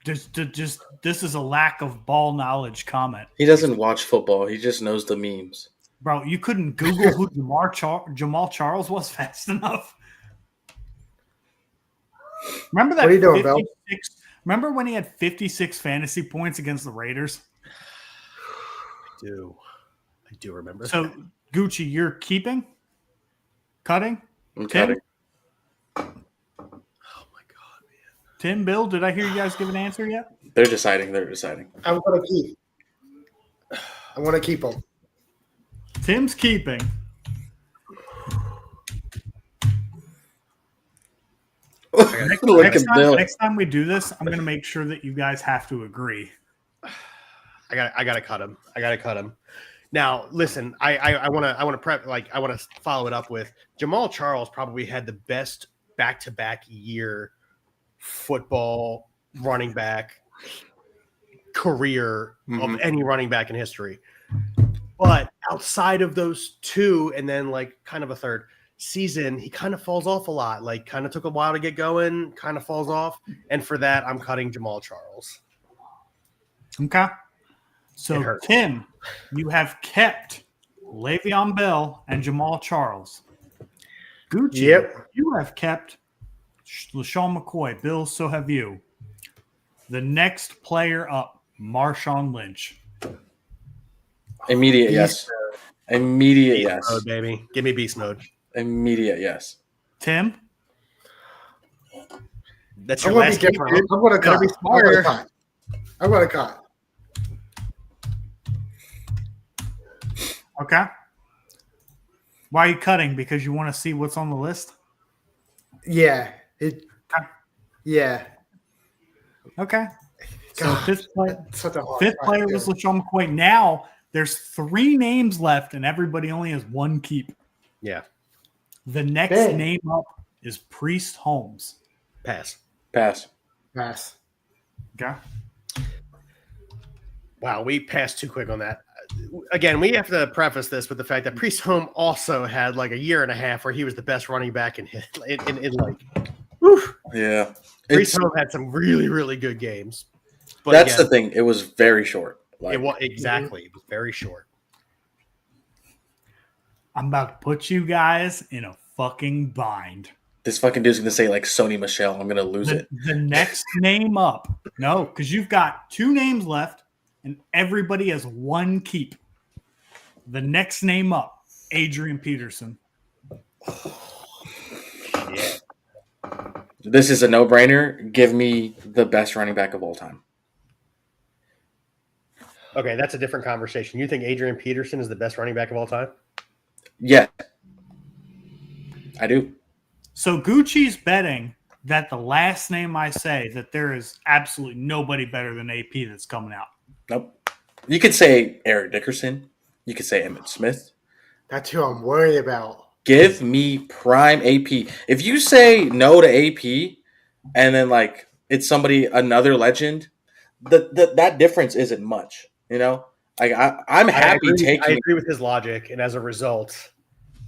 Just this is a lack of ball knowledge comment, He doesn't watch football. He just knows the memes. bro. You couldn't Google who Jamal Charles was fast enough. Remember that? What are you doing, Bill? 56 Remember when he had 56 fantasy points against the Raiders? I do remember. So Gucci, you're keeping, cutting. I'm Tim? cutting. Oh my god, man. Tim, Bill, did I hear you guys give an answer yet? They're deciding. They're deciding. I'm going to keep. I want to keep him. Tim's keeping. Look at Bill. Next time we do this, I'm going to make sure that you guys have to agree. I gotta cut him. I gotta cut him. Now, listen, I want to follow it up with Jamal Charles. Probably had the best back-to-back year football running back career of any running back in history. But outside of those two, and then like kind of a third season, he kind of falls off a lot. Like kind of took a while to get going, kind of falls off, and for that, I'm cutting Jamal Charles. Okay. It So, hurts. Tim, you have kept Le'Veon Bell and Jamal Charles. Gucci, Yep. you have kept LaShawn McCoy. Bill, so have you. The next player up, Marshawn Lynch. Immediate yes. Immediate Beast yes. mode, baby. Give me beast mode. Immediate yes. Tim? That's I'm your going to last be keep, different. dude. I'm going to Gotta cut. be I'm going to smarter. cut. I'm going to cut. Okay. Why are you cutting? Because you want to see what's on the list? Yeah. Yeah. Okay. So God, fifth Such a hard player fight, was too. LaShawn McCoy. Now there's 3 names left, and everybody only has 1 keep. Yeah, The next Dang. name up is Priest Holmes. pass. Pass. Pass. Okay. Wow, we passed too quick on that. again, we have to preface this with the fact that Priest Home also had like a year and a half where he was the best running back in like. Whew. Yeah. Priest Home had some really, really good games. But That's again, the thing. It was very short. Like, it was exactly. It was very short. I'm about to put you guys in a fucking bind. this fucking dude's gonna say like Sony Michelle. I'm gonna lose it. The next name up. No, because you've got 2 names left and everybody has 1 keep. The next name up, Adrian Peterson. Yeah. This is a no-brainer. Give me the best running back of all time. Okay, that's a different conversation. You think Adrian Peterson is the best running back of all time? Yeah, I do. So Gucci's betting that the last name I say that there is absolutely nobody better than AP that's coming out. Nope. You could say Eric Dickerson. You could say Emmitt Smith. That's who I'm worried about. Give me prime AP. If you say no to AP and then like it's somebody, another legend, that difference isn't much, you know? Like I'm happy taking. I agree with his logic, and as a result,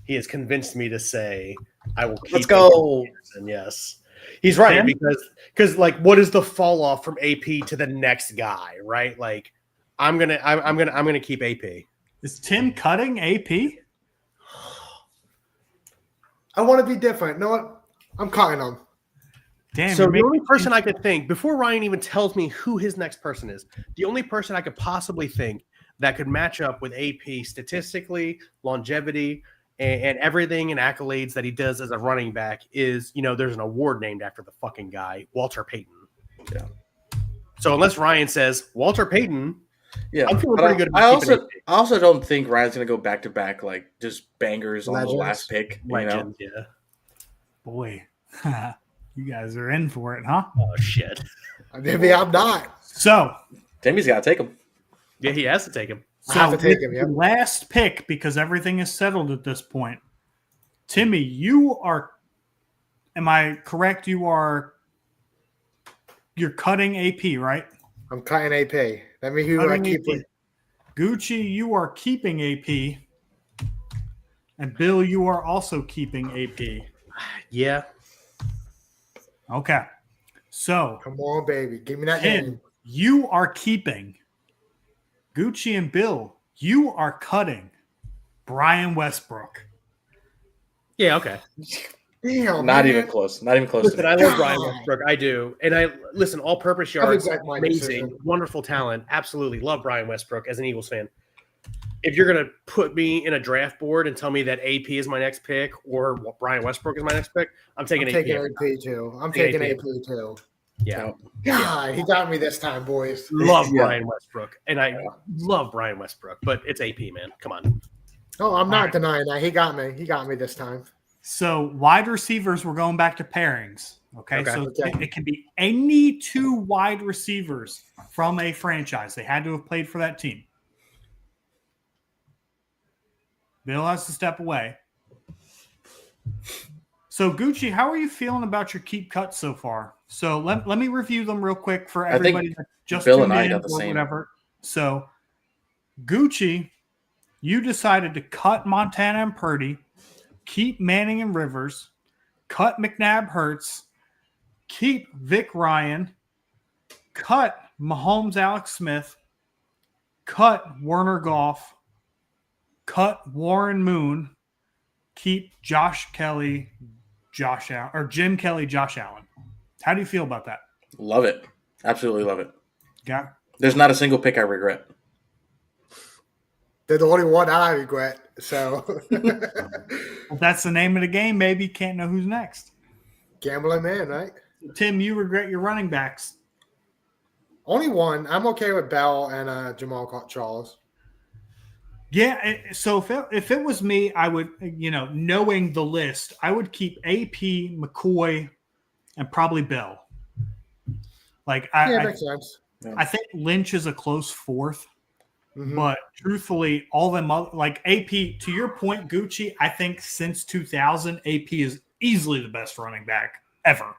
he has convinced me to say I will keep Let's go. Peterson. Yes. He's right, Tim? because like what is the fall off from AP to the next guy, right? Like I'm gonna keep AP. Is Tim cutting AP? I want to be different. You know what? I'm cutting him. Damn. So you're the making- only person I could think before Ryan even tells me who his next person is, the only person I could possibly think that could match up with AP statistically, longevity, and everything and accolades that he does as a running back is, there's an award named after the fucking guy, Walter Payton. Yeah. So unless Ryan says Walter Payton, Yeah, I'm feeling but pretty good I about keeping I also don't think Ryan's gonna go back to back like just bangers on the Legends. last pick. legend. Yeah. Boy, you guys are in for it, huh? Oh shit. Maybe I'm not. So, Timmy's gotta take him. Yeah, he has to take him. I have to take with him, yep. the last pick, because everything is settled at this point. Timmy, you are, am I correct? You're cutting AP, right? I'm cutting AP. Let me who I Cutting keep AP. with. Gucci, you are keeping AP. And Bill, you are also keeping AP. Yeah. Okay. So, Come on, baby. Give me that Tim, name. you are keeping. Gucci and Bill, you are cutting Brian Westbrook. Yeah, okay. Damn, Not man. even close. Not even close. Listen, to I me. love Brian Westbrook. I do. And all-purpose yards, exact my amazing, decision. wonderful talent. Absolutely love Brian Westbrook as an Eagles fan. If you're going to put me in a draft board and tell me that AP is my next pick or Brian Westbrook is my next pick, I'm taking I'm AP. taking AP too. I'm Taking taking AP. AP too. Yeah. God, he got me this time, boys. Love Yeah. Brian Westbrook. And I love Brian Westbrook, but it's AP, man. Come on. Oh, I'm not Alright. denying that. He got me. He got me this time. So, wide receivers, we're going back to pairings. Okay. So, Okay. it can be any 2 wide receivers from a franchise. They had to have played for that team. Bill has to step away. So, Gucci, how are you feeling about your keep cuts so far? So, let me review them real quick for I think everybody that just Bill tuned and I in got the or same. whatever. So, Gucci, you decided to cut Montana and Purdy, keep Manning and Rivers, cut McNabb Hurts, keep Vic Ryan, cut Mahomes Alex Smith, cut Werner Goff, cut Warren Moon, keep Jim Kelly, Josh Allen. How do you feel about that? Love it. Absolutely love it. Yeah. There's not a single pick I regret. They're the only one I regret. So If that's the name of the game, maybe you can't know who's next. gambling man, right? Tim, you regret your running backs. Only one. I'm okay with Bell and Jamal Charles. Yeah, so if it was me, I would, knowing the list, I would keep AP, McCoy, and probably Bell. Like Makes sense. I think Lynch is a close 4th, Mhm. but truthfully, all them like AP. To your point, Gucci, I think since 2000, AP is easily the best running back ever.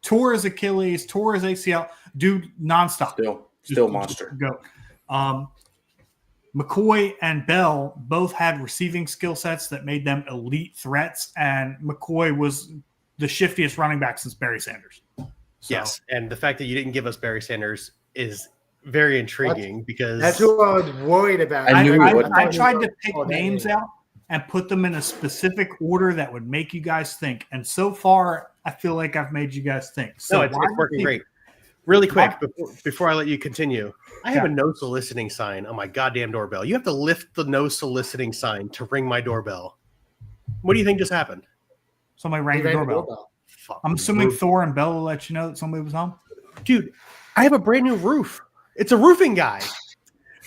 Tore his Achilles, tore his ACL, dude, nonstop. Still Just monster. Go. McCoy and Bell both had receiving skill sets that made them elite threats, and McCoy was the shiftiest running back since Barry Sanders. So, Yes, and the fact that you didn't give us Barry Sanders is very intriguing because That's who I was worried about. I knew you wouldn't. I tried to pick Oh, that names name. out and put them in a specific order that would make you guys think. And so far, I feel like I've made you guys think. So no, it's working great. Really quick, before I let you continue, I have Yeah. a no soliciting sign on my goddamn doorbell. You have to lift the no soliciting sign to ring my doorbell. What do you think just happened? Somebody rang He the rang the doorbell. doorbell. Fuck. I'm assuming Thor and Bella let you know that somebody was home. Dude, I have a brand new roof. It's a roofing guy.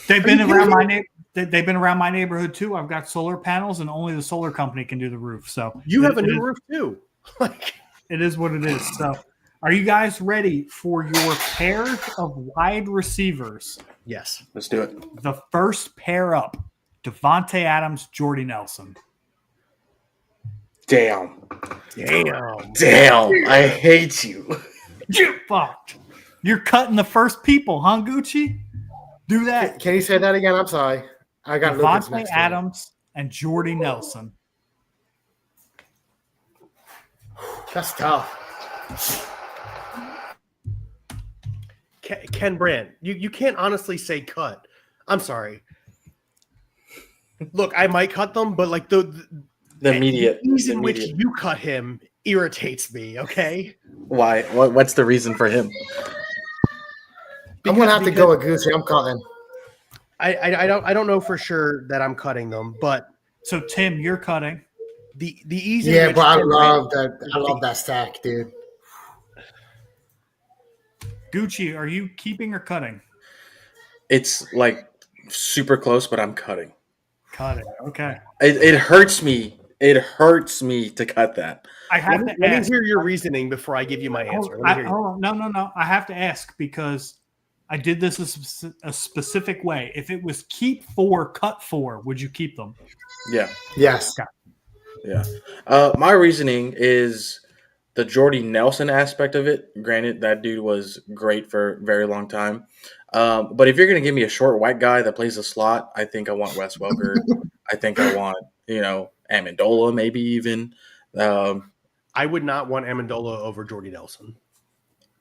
They've Are been you around kidding they've been around my neighborhood too. I've got solar panels, and only the solar company can do the roof. So You have a it new is- roof too. Like, It is what it is. So, are you guys ready for your pairs of wide receivers? yes. Let's do it. The first pair up: Devontae Adams, Jordy Nelson. Damn. Damn. Damn. I hate you. You fucked. You're cutting the first people, huh, Gucci? Do that. Can you say that again? I'm sorry. I got Lucas Devontae next to me. Adams and Jordy Nelson. That's tough. Ken Brandt, you can't honestly say cut. I'm sorry. Look, I might cut them, but like the The ease in which immediate. you cut him irritates me. Okay, Why? What's the reason for him? I'm gonna have to go with Gucci. I'm calling. I don't know for sure that I'm cutting them, but So, Tim, you're cutting. the ease. in Yeah, which but I Ken love Brandt- that. I love that stack, dude. Gucci, are you keeping or cutting? It's like super close, but I'm cutting. Cutting. Okay. It hurts me. It hurts me to cut that. I have Let to me ask. hear your reasoning before I give you my answer. Let me hear you. Hold on. No. I have to ask because I did this a specific way. If it was keep 4, cut 4, would you keep them? Yeah. Yes. Yeah. My reasoning is the Jordy Nelson aspect of it. Granted, that dude was great for a very long time. But if you're going to give me a short white guy that plays the slot, I think I want Wes Welker. I think I want, Amendola maybe even. I would not want Amendola over Jordy Nelson.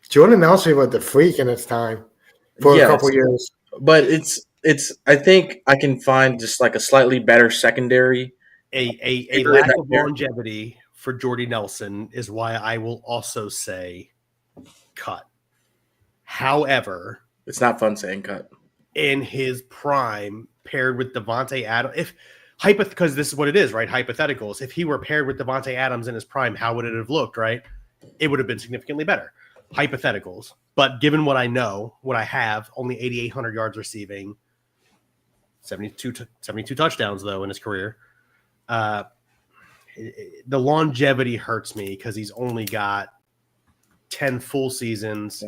Jordan Nelson was the freak in his time for Yes. a couple years. But I think I can find just like a slightly better secondary. A Figure lack that of there. longevity for Jordy Nelson is why I will also say cut. However, It's not fun saying cut. in his prime, paired with Devontae Adams, because this is what it is, right? Hypotheticals. If he were paired with Devontae Adams in his prime, how would it have looked, right? It would have been significantly better. Hypotheticals. But given what I know, what I have, only 8,800 yards receiving, 72 touchdowns, though, in his career. The longevity hurts me because he's only got 10 full seasons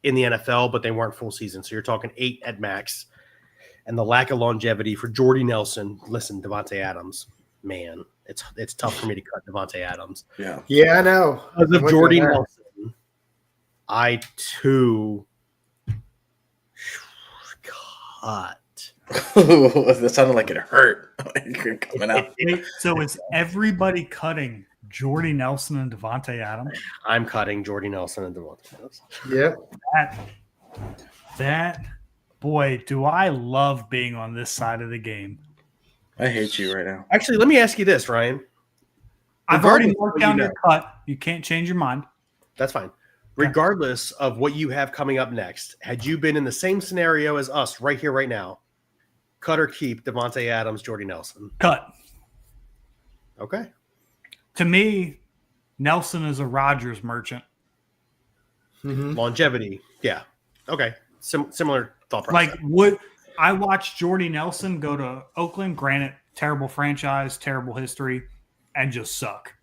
in the NFL, but they weren't full seasons. So you're talking 8 at max. And the lack of longevity for Jordy Nelson. Listen, Devontae Adams, man, it's tough for me to cut Devontae Adams. Yeah. Yeah, I know. Because of I'm with Jordy you there. Nelson, I too cut. That sounded like it hurt. Like coming out. Wait, so is everybody cutting Jordy Nelson and Devontae Adams? I'm cutting Jordy Nelson and Devontae Adams. Yep. That boy, do I love being on this side of the game. I hate you right now. Actually, let me ask you this, Ryan. I've already Regardless of marked what down you your know. cut. You can't change your mind. That's fine. Regardless of what you have coming up next, had you been in the same scenario as us right here, right now, cut or keep Devontae Adams, Jordy Nelson? Cut. Okay. To me, Nelson is a Rodgers merchant. Mhm. Longevity. Yeah. Okay. Similar thought process. Like, would I watched Jordy Nelson go to Oakland? Granted, terrible franchise, terrible history, and just suck.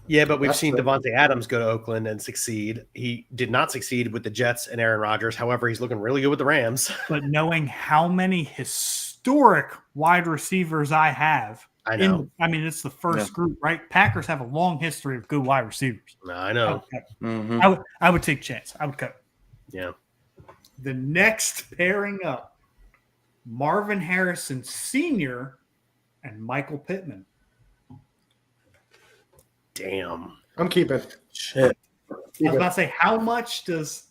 Yeah, but we've That's seen true. Devontae Adams go to Oakland and succeed. He did not succeed with the Jets and Aaron Rodgers. However, he's looking really good with the Rams. But knowing how many historic wide receivers I have, I know. it's the first Yeah. group, right? Packers have a long history of good wide receivers. I know. Mm-hmm. I would take a chance. I would cut. Yeah. The next pairing up, Marvin Harrison Sr., and Michael Pittman. Damn. I'm keeping. Shit. I was about to say, how much does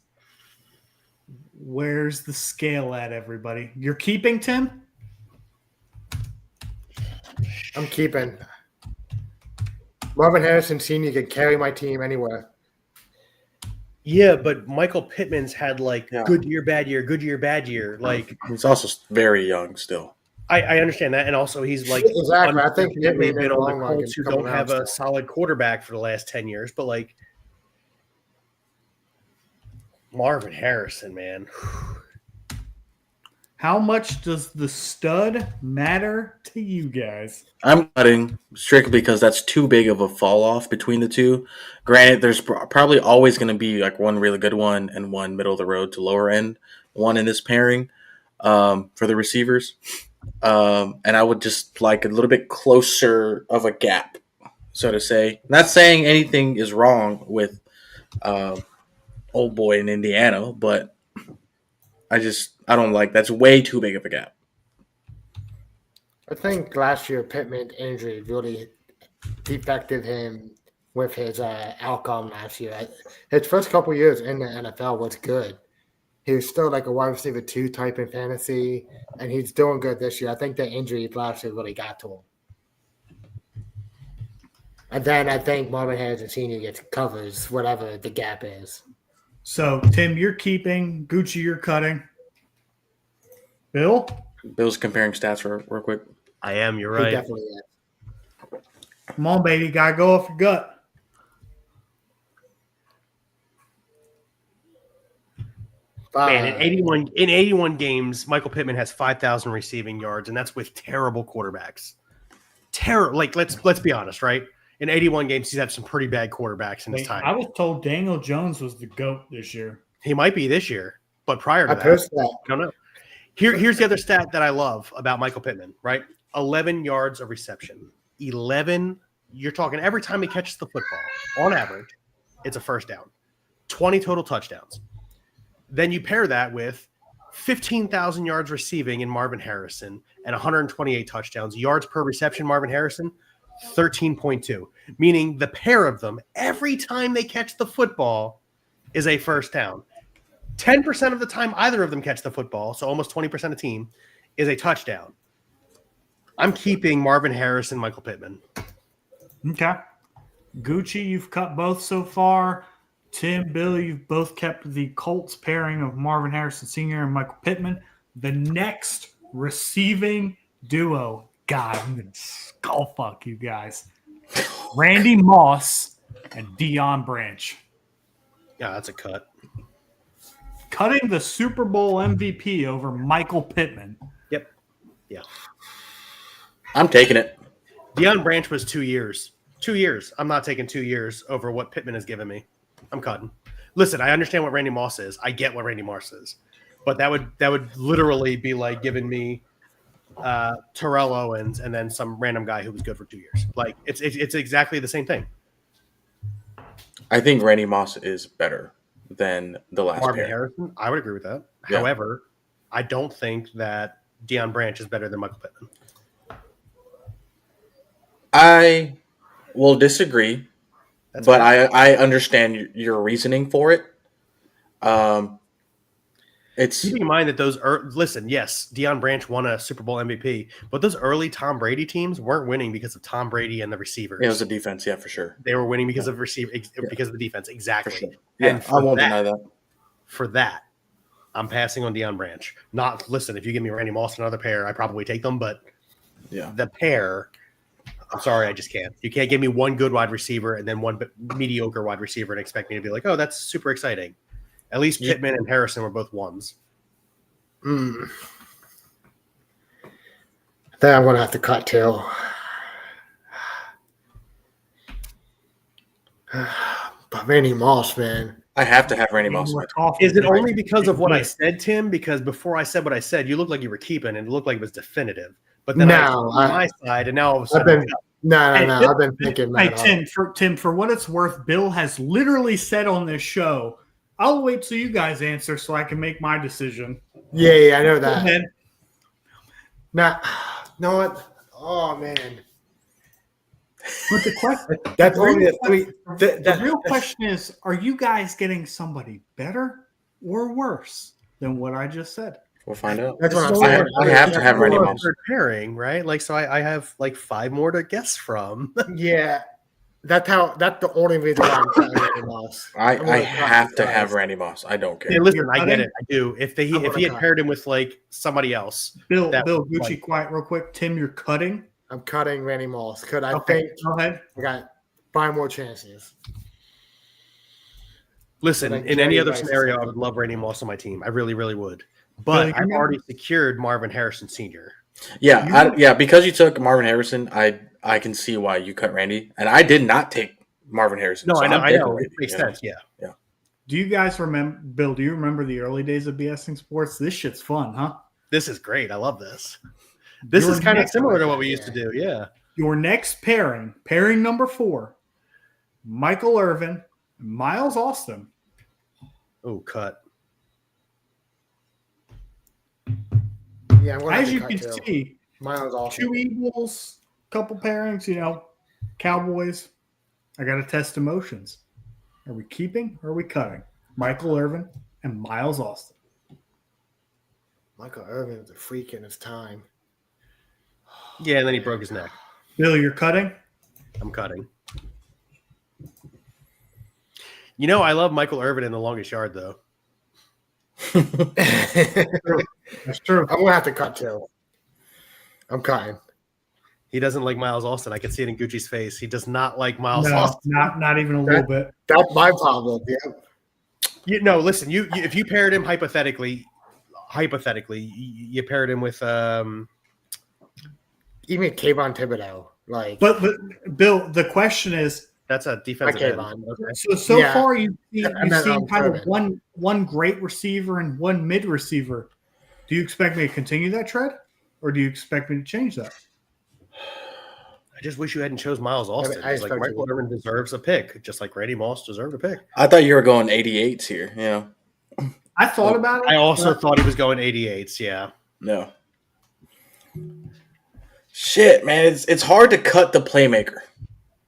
– where's the scale at, everybody? You're keeping, Tim? I'm keeping. Marvin Harrison Sr. can carry my team anywhere. Yeah, but Michael Pittman's had like Yeah. good year, bad year, good year, bad year. Like He's also very young still. I understand that, and also he's like Exactly. I think unfortunately Pittman in been the on long the run Colts can who come don't have a around still. solid quarterback for the last 10 years. But like Marvin Harrison, man. How much does the stud matter to you guys? I'm cutting strictly because that's too big of a fall off between the two. Granted, there's probably always going to be like one really good one and one middle of the road to lower end one in this pairing for the receivers. And I would just like a little bit closer of a gap, so to say. Not saying anything is wrong with old boy in Indiana, but I don't like that's way too big of a gap. I think last year Pittman's injury really defected him with his outcome last year. His first couple years in the NFL was good. He was still like a wide receiver 2 type in fantasy, and he's doing good this year. I think the injury last year really got to him. And then I think Marvin Harrison Sr. covers whatever the gap is. So, Tim, you're keeping. Gucci, you're cutting. Bill? Bill's comparing stats real quick. I am, you're He right. definitely is. Come on, baby. Got to go off your gut. Man, in 81 games, Michael Pittman has 5,000 receiving yards, and that's with terrible quarterbacks. Like let's be honest, right? In 81 games, he's had some pretty bad quarterbacks in his time. I was told Daniel Jones was the GOAT this year. He might be this year, but prior to I that, posted that. I don't know. Here's the other stat that I love about Michael Pittman, right? 11 yards of reception. 11, you're talking every time he catches the football, on average, it's a first down. 20 total touchdowns. Then you pair that with 15,000 yards receiving in Marvin Harrison and 128 touchdowns. Yards per reception, Marvin Harrison, 13.2. Meaning the pair of them, every time they catch the football, is a first down. 10% of the time either of them catch the football, so almost 20% of team, is a touchdown. I'm keeping Marvin Harrison, Michael Pittman. Okay. Gucci, you've cut both so far. Tim, Bill, you've both kept the Colts pairing of Marvin Harrison Sr. and Michael Pittman. The next receiving duo. God, I'm going to skull fuck you guys. Randy Moss and Deion Branch. Yeah, that's a cut. Cutting the Super Bowl MVP over Michael Pittman. Yep. Yeah. I'm taking it. Deion Branch was 2 years. 2 years. I'm not taking 2 years over what Pittman has given me. I'm cutting. Listen, I understand what Randy Moss is. I get what Randy Moss is. But that would literally be like giving me Terrell Owens and then some random guy who was good for 2 years. Like it's exactly the same thing. I think Randy Moss is better than the last Marvin pair. Harrison, I would agree with that. Yeah. However, I don't think that Deion Branch is better than Michael Pittman. I will disagree, That's but fair. I understand your reasoning for it. It's Keeping in mind that listen, yes, Deion Branch won a Super Bowl MVP, but those early Tom Brady teams weren't winning because of Tom Brady and the receivers. it was a defense, yeah, for sure. They were winning because of because of the defense, exactly. For sure. Yeah, And I won't deny that. For that, I'm passing on Deion Branch. Listen, if you give me Randy Moss and another pair, I probably take them, but Yeah. the pair, I'm sorry, I just can't. You can't give me one good wide receiver and then one mediocre wide receiver and expect me to be like, oh, that's super exciting. At least Pittman and Harrison were both ones. Then I'm going to have to cut too. But Randy Moss, man. I have to have Randy Moss. Is it only because of what I said, Tim? Because before I said what I said, you looked like you were keeping and it looked like it was definitive. But then I No, on my side, and now all of a I've sudden, been no. I've been thinking Hey, that. Tim, for what it's worth, Bill has literally said on this show, I'll wait till you guys answer so I can make my decision. Yeah, I know that. Go ahead. Nah, no what? Oh man, But the question, that's the only real, the three. the real question is: are you guys getting somebody better or worse than what I just said? We'll find out. That's This what is I'm only saying. our I have to have Randy our Moss. third pairing, right? Like, so I have like 5 more to guess from. Yeah, that's the only reason why I'm cutting Randy Moss. I'm I gonna cut have to because have Randy Moss. I don't Hey, care. listen, You're I get cutting? it. I do. If I'm he gonna had cut. paired him with like somebody else, Bill, that Bill, was, Gucci, like, quiet, real quick. Tim, you're cutting. I'm cutting Randy Moss because I Okay, think go ahead. I got 5 more chances. listen, Like in any Jerry other Rice or scenario, I something. would love Randy Moss on my team. I really, really would. But Bill, you I've remember- already secured Marvin Harrison Sr. Yeah, because you took Marvin Harrison, I can see why you cut Randy, and I did not take Marvin Harrison. No, so I know, I'm I taking know. It Randy, makes you know? sense. Yeah. Do you guys remember, Bill? Do you remember the early days of B.S.ing Sports? This shit's fun, huh? This is great. I love this. This Your is kind of next- similar to what we used to do. Yeah. Your next pairing number 4, Michael Irvin, Miles Austin. Oh, cut. Yeah, I'm gonna have As to you cut can too. see, Mine was awesome. 2 Eagles, couple pairings, Cowboys. I got to test emotions. Are we keeping or are we cutting? Michael Irvin and Miles Austin. Michael Irvin was a freak in his time. Yeah, and then he broke his neck. Bill, you're cutting? I'm cutting. I love Michael Irvin in The Longest Yard, though. I'm That's true. gonna have to cut too. I'm cutting. He doesn't like Miles Austin. I can see it in Gucci's face. He does not like Miles No, Austin. not even a little bit. That's my problem. Yeah. No, listen. You if you paired him hypothetically, you paired him with Even Kayvon Thibodeau. Like But Bill, the question is, that's a defensive Okay, end. Von. Okay. so Yeah. far you've And then, seen kind of Irvin. one great receiver and one mid receiver. Do you expect me to continue that trend, or do you expect me to change that? I just wish you hadn't chose Miles Austin. I It's like expect Michael you. Irvin deserves a pick, just like Randy Moss deserved a pick. I thought you were going 88s here. I thought about it. I also but thought he was going 88s. Yeah. No. Shit, man, it's hard to cut the playmaker,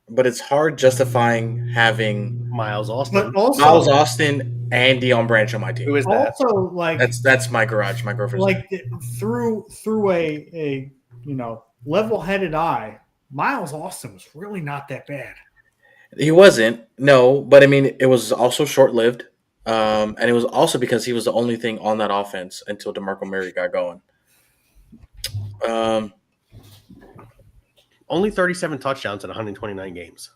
but it's hard justifying having Miles but Austin. also, Miles Austin and Deion Branch on my Who team. is that? also like That's my garage, my girlfriend's. like through a level-headed eye, Miles Austin was really not that bad. He wasn't, no, but I mean, it was also short lived, and it was also because he was the only thing on that offense until DeMarco Murray got going. Only 37 touchdowns in 129 games.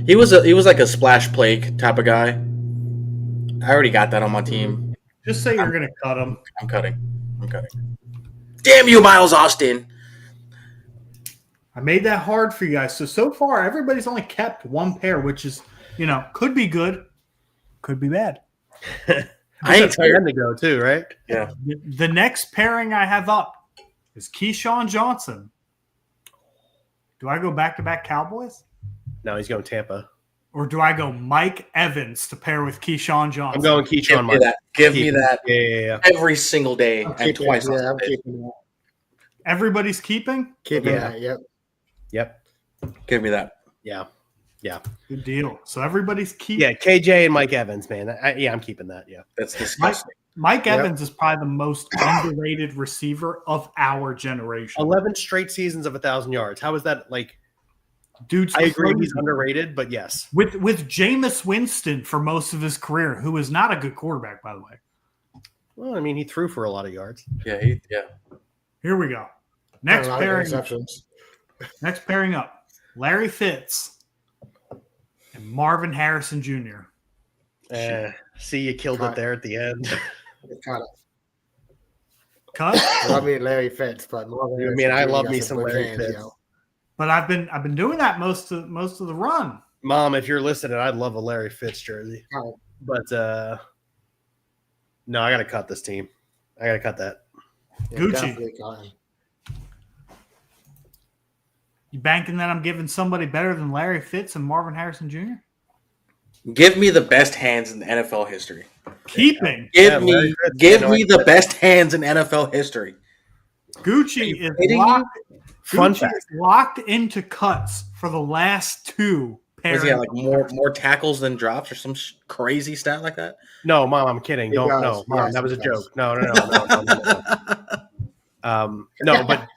He was like a splash play type of guy. I already got that on my team. Just say you're going to cut him. I'm cutting. Damn you, Miles Austin! I made that hard for you guys. So far, everybody's only kept one pair, which is, could be good, could be bad. I ain't That's tired. end to go too, right? Yeah, The next pairing I have up is Keyshawn Johnson. Do I go back-to-back Cowboys? No, he's going Tampa. Or do I go Mike Evans to pair with Keyshawn Johnson? I'm going Keyshawn. give me that Yeah. every single day I'm and keeping, twice. yeah, I'm on Sunday. keeping that. Everybody's keeping? Keeping Yeah. that. Yep. Yep. Give me that. Yeah. Good deal. So everybody's keeping. Yeah. KJ and Mike Evans, man. I'm keeping that. Yeah. That's disgusting. Mike Yep. Evans is probably the most underrated receiver of our generation. 11 straight seasons of 1,000 yards. How is that? Like, Dude's I agree crazy. he's underrated, but yes. With Jameis Winston for most of his career, who is not a good quarterback, by the way. Well, I mean, he threw for a lot of yards. Yeah, Here we go. Not Next a lot of pairing. interceptions. Next pairing up. Larry Fitz and Marvin Harrison Jr. See, you killed it there at the end. Kind of. Cut. Love me Larry Fitz, but Marvin I mean, I Harrison love Jr. me got some good Larry hands, Fitz. yo. But I've been doing that most of the run. Mom, if you're listening, I'd love a Larry Fitz jersey. Oh, But no, I got to cut this team. I got to cut that. yeah, Gucci. definitely got him. You banking that I'm giving somebody better than Larry Fitz and Marvin Harrison Jr.? give me the best hands in NFL history. Keeping. Yeah, Larry Fitz, Give yeah, me no, the best hands in NFL history. Gucci is kidding me? locked. Fun Gucci fact. is locked into cuts for the last two Was pairings. he got like more tackles than drops or some crazy stat like that? No, Mom, I'm kidding. He Don't. does. No, Mom, Yes, that was a he does. joke. No. No, but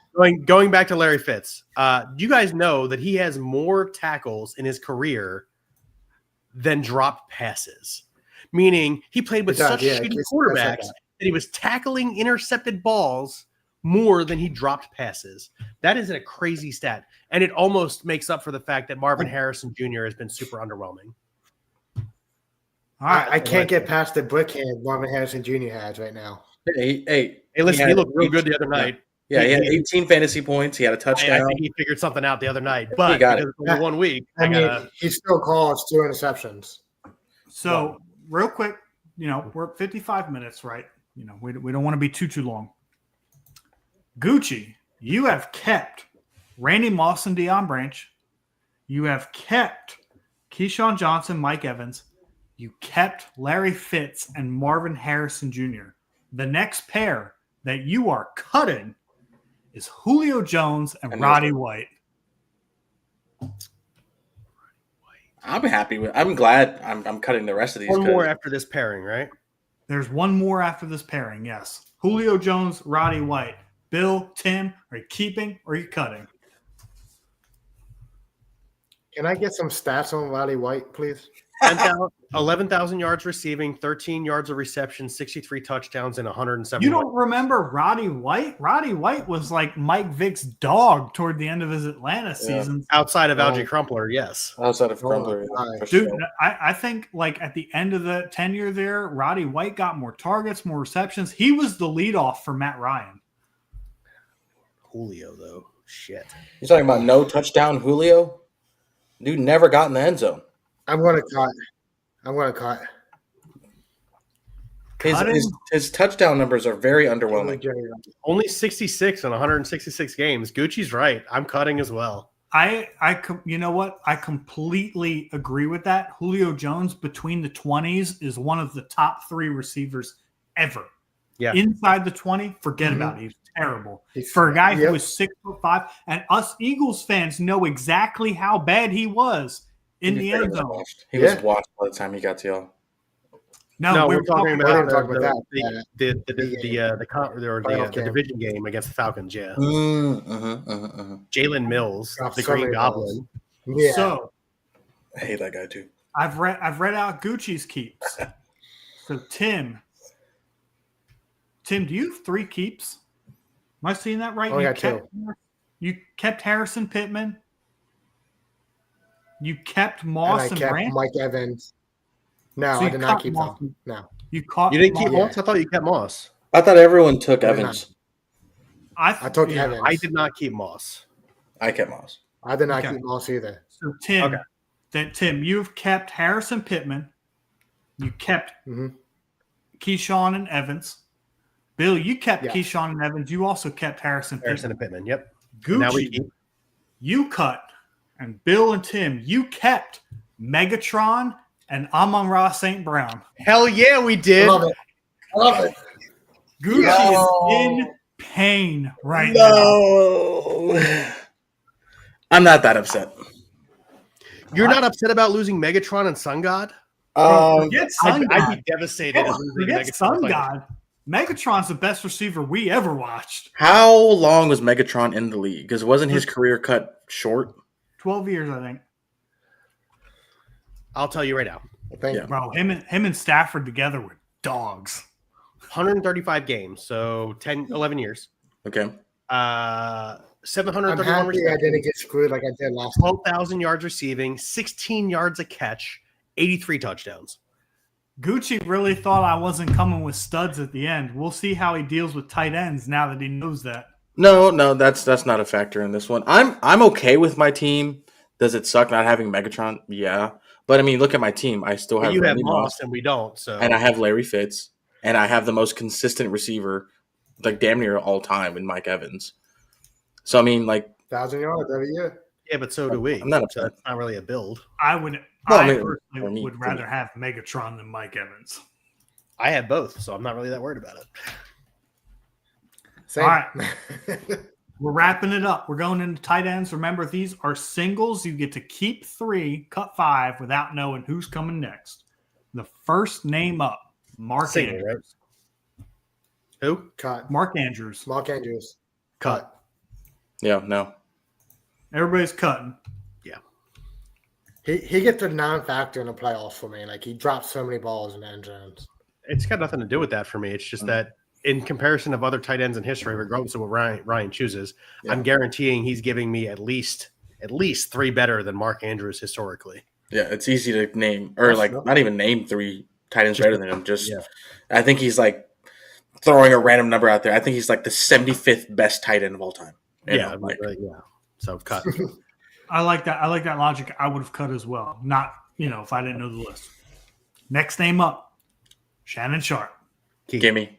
going back to Larry Fitz, do you guys know that he has more tackles in his career than dropped passes? Meaning he played with He does, such yeah, shitty it's quarterbacks like that. that. He was tackling intercepted balls more than he dropped passes. That is a crazy stat. And it almost makes up for the fact that Marvin Harrison Jr. has been super underwhelming. All right. I can't get past the brick hand Marvin Harrison Jr. has right now. Hey, Listen, he looked real good the other night. Yeah, he had 18 fantasy points. He had a I touchdown. think he figured something out the other night, but got because it's only 1 week, I mean, he still calls 2 interceptions. So real quick, we're at 55 minutes, right? We don't want to be too long. Gucci, you have kept Randy Moss and Deion Branch. You have kept Keyshawn Johnson, Mike Evans. You kept Larry Fitz and Marvin Harrison Jr. The next pair that you are cutting is Julio Jones and Roddy White. I'm glad I'm cutting the rest of these. one more after this pairing, right? There's one more after this pairing, yes. Julio Jones, Roddy White. Bill, Tim, are you keeping or are you cutting? Can I get some stats on Roddy White, please? 11,000 yards receiving, 13 yards of reception, 63 touchdowns, and 107. You don't remember Roddy White? Roddy White was like Mike Vick's dog toward the end of his Atlanta season. Outside of Algie Crumpler, yes. Outside of Crumpler, Dude, I think like at the end of the tenure there, Roddy White got more targets, more receptions. He was the leadoff for Matt Ryan. Julio, though. Shit. You're talking about no touchdown Julio? Dude never got in the end zone. I'm going to cut. His touchdown numbers are very underwhelming. Only 66 in 166 games. Gucci's right. I'm cutting as well. You know what? I completely agree with that. Julio Jones between the 20s is one of the top 3 receivers ever. Yeah. Inside the 20, forget about it. He's terrible. For a guy who was 6'5", and us Eagles fans know exactly how bad he was in the end zone. He was washed by the time he got to y'all. No, we're talking about the division game against the Falcons. Yeah, Jalen Mills, the Green Goblin. Yeah. So I hate that guy too. I've read out Gucci's keeps. So Tim, do you have 3 keeps? Am I seeing that right? Oh, yeah, 2. You kept Harrison Pittman. You kept Moss and Branch. Mike Evans. No, So I did not keep them. No. You caught. You didn't keep Moss? Moss? I thought you kept Moss. I thought everyone took Evans. I took Evans. I did not keep Moss. I kept Moss. I did not keep Moss either. So Tim, you've kept Harrison Pittman. You kept Keyshawn and Evans. Bill, you kept Keyshawn and Evans. You also kept Harrison and Pittman. Yep. Gucci, you cut. And Bill and Tim, you kept Megatron and Amon-Ra St. Brown. Hell yeah, we did. Love it. Gucci is in pain right now. I'm not that upset. You're not upset about losing Megatron and Sun God? Forget Sun God. I'd be devastated. Forget Sun God. Megatron's the best receiver we ever watched. How long was Megatron in the league? Because wasn't his career cut short? 12 years, I think. I'll tell you right now. Bro, him and Stafford together were dogs. 135 games, so 11 years. Okay. 731 I'm happy receptions. I didn't get screwed like I did last time. 12,000 yards receiving, 16 yards a catch, 83 touchdowns. Gucci really thought I wasn't coming with studs at the end. We'll see how he deals with tight ends now that he knows that. No, that's not a factor in this one. I'm okay with my team. Does it suck not having Megatron? Yeah. But I mean, look at my team. I still have Randy Moss and we don't. So and I have Larry Fitz, and I have the most consistent receiver, like damn near all time, in Mike Evans. So I mean, like 1,000 yards every year. Yeah, but so do we. I'm not upset. So it's not really a build. I personally would rather have Megatron than Mike Evans. I have both, so I'm not really that worried about it. Same. All right. We're wrapping it up. We're going into tight ends. Remember, these are singles. You get to keep 3, cut 5 without knowing who's coming next. The first name up, Mark Single, Andrews. right? Who? Cut. Mark Andrews. Mark Andrews. Cut. Yeah, no. Everybody's cutting. He gets a non-factor in the playoffs for me. Like, he drops so many balls in the end zones. It's got nothing to do with that for me. It's just that in comparison of other tight ends in history, regardless of what Ryan chooses, I'm guaranteeing he's giving me at least 3 better than Mark Andrews historically. Yeah, it's easy to name, or not even name 3 tight ends better than him. I think he's like throwing a random number out there. I think he's like the 75th best tight end of all time. Yeah. So cut. I like that. I like that logic. I would have cut as well. Not, if I didn't know the list. Next name up, Shannon Sharp. Gimme.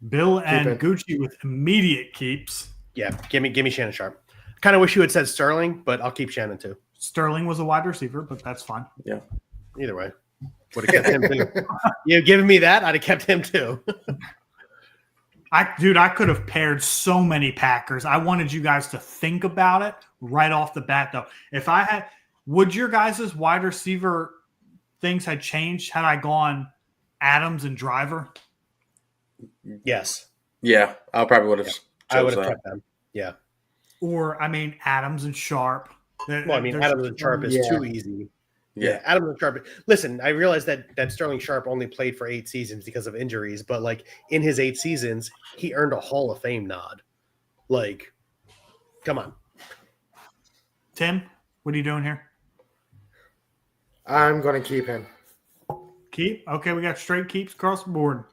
Bill and Gucci with immediate keeps. Yeah, give me Shannon Sharp. Kind of wish you had said Sterling, but I'll keep Shannon too. Sterling was a wide receiver, but that's fine. Yeah. Either way, would have kept him too. You giving me that, I'd have kept him too. I could have paired so many Packers. I wanted you guys to think about it right off the bat, though. Would your guys' wide receiver things had changed had I gone Adams and Driver? Yes. Yeah, I probably would have. I would have kept them. Yeah. Or, Adams and Sharp. Adams and Sharp is too easy. Yeah, Adams and Sharp. Listen, I realize that Sterling Sharp only played for 8 seasons because of injuries, but like in his 8 seasons, he earned a Hall of Fame nod. Like, come on. Tim, what are you doing here? I'm going to keep him. Keep? Okay, we got straight keeps across the board.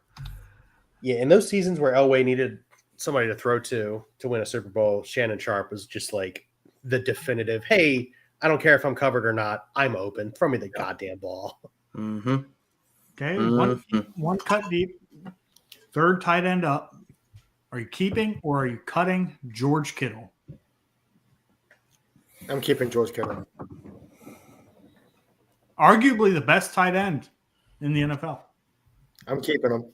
Yeah, in those seasons where Elway needed somebody to throw to win a Super Bowl, Shannon Sharp was just like the definitive, hey, I don't care if I'm covered or not. I'm open. Throw me the goddamn ball. Mm-hmm. Okay, one cut deep. Third tight end up. Are you keeping or are you cutting George Kittle? I'm keeping George Kittle. Arguably the best tight end in the NFL. I'm keeping him.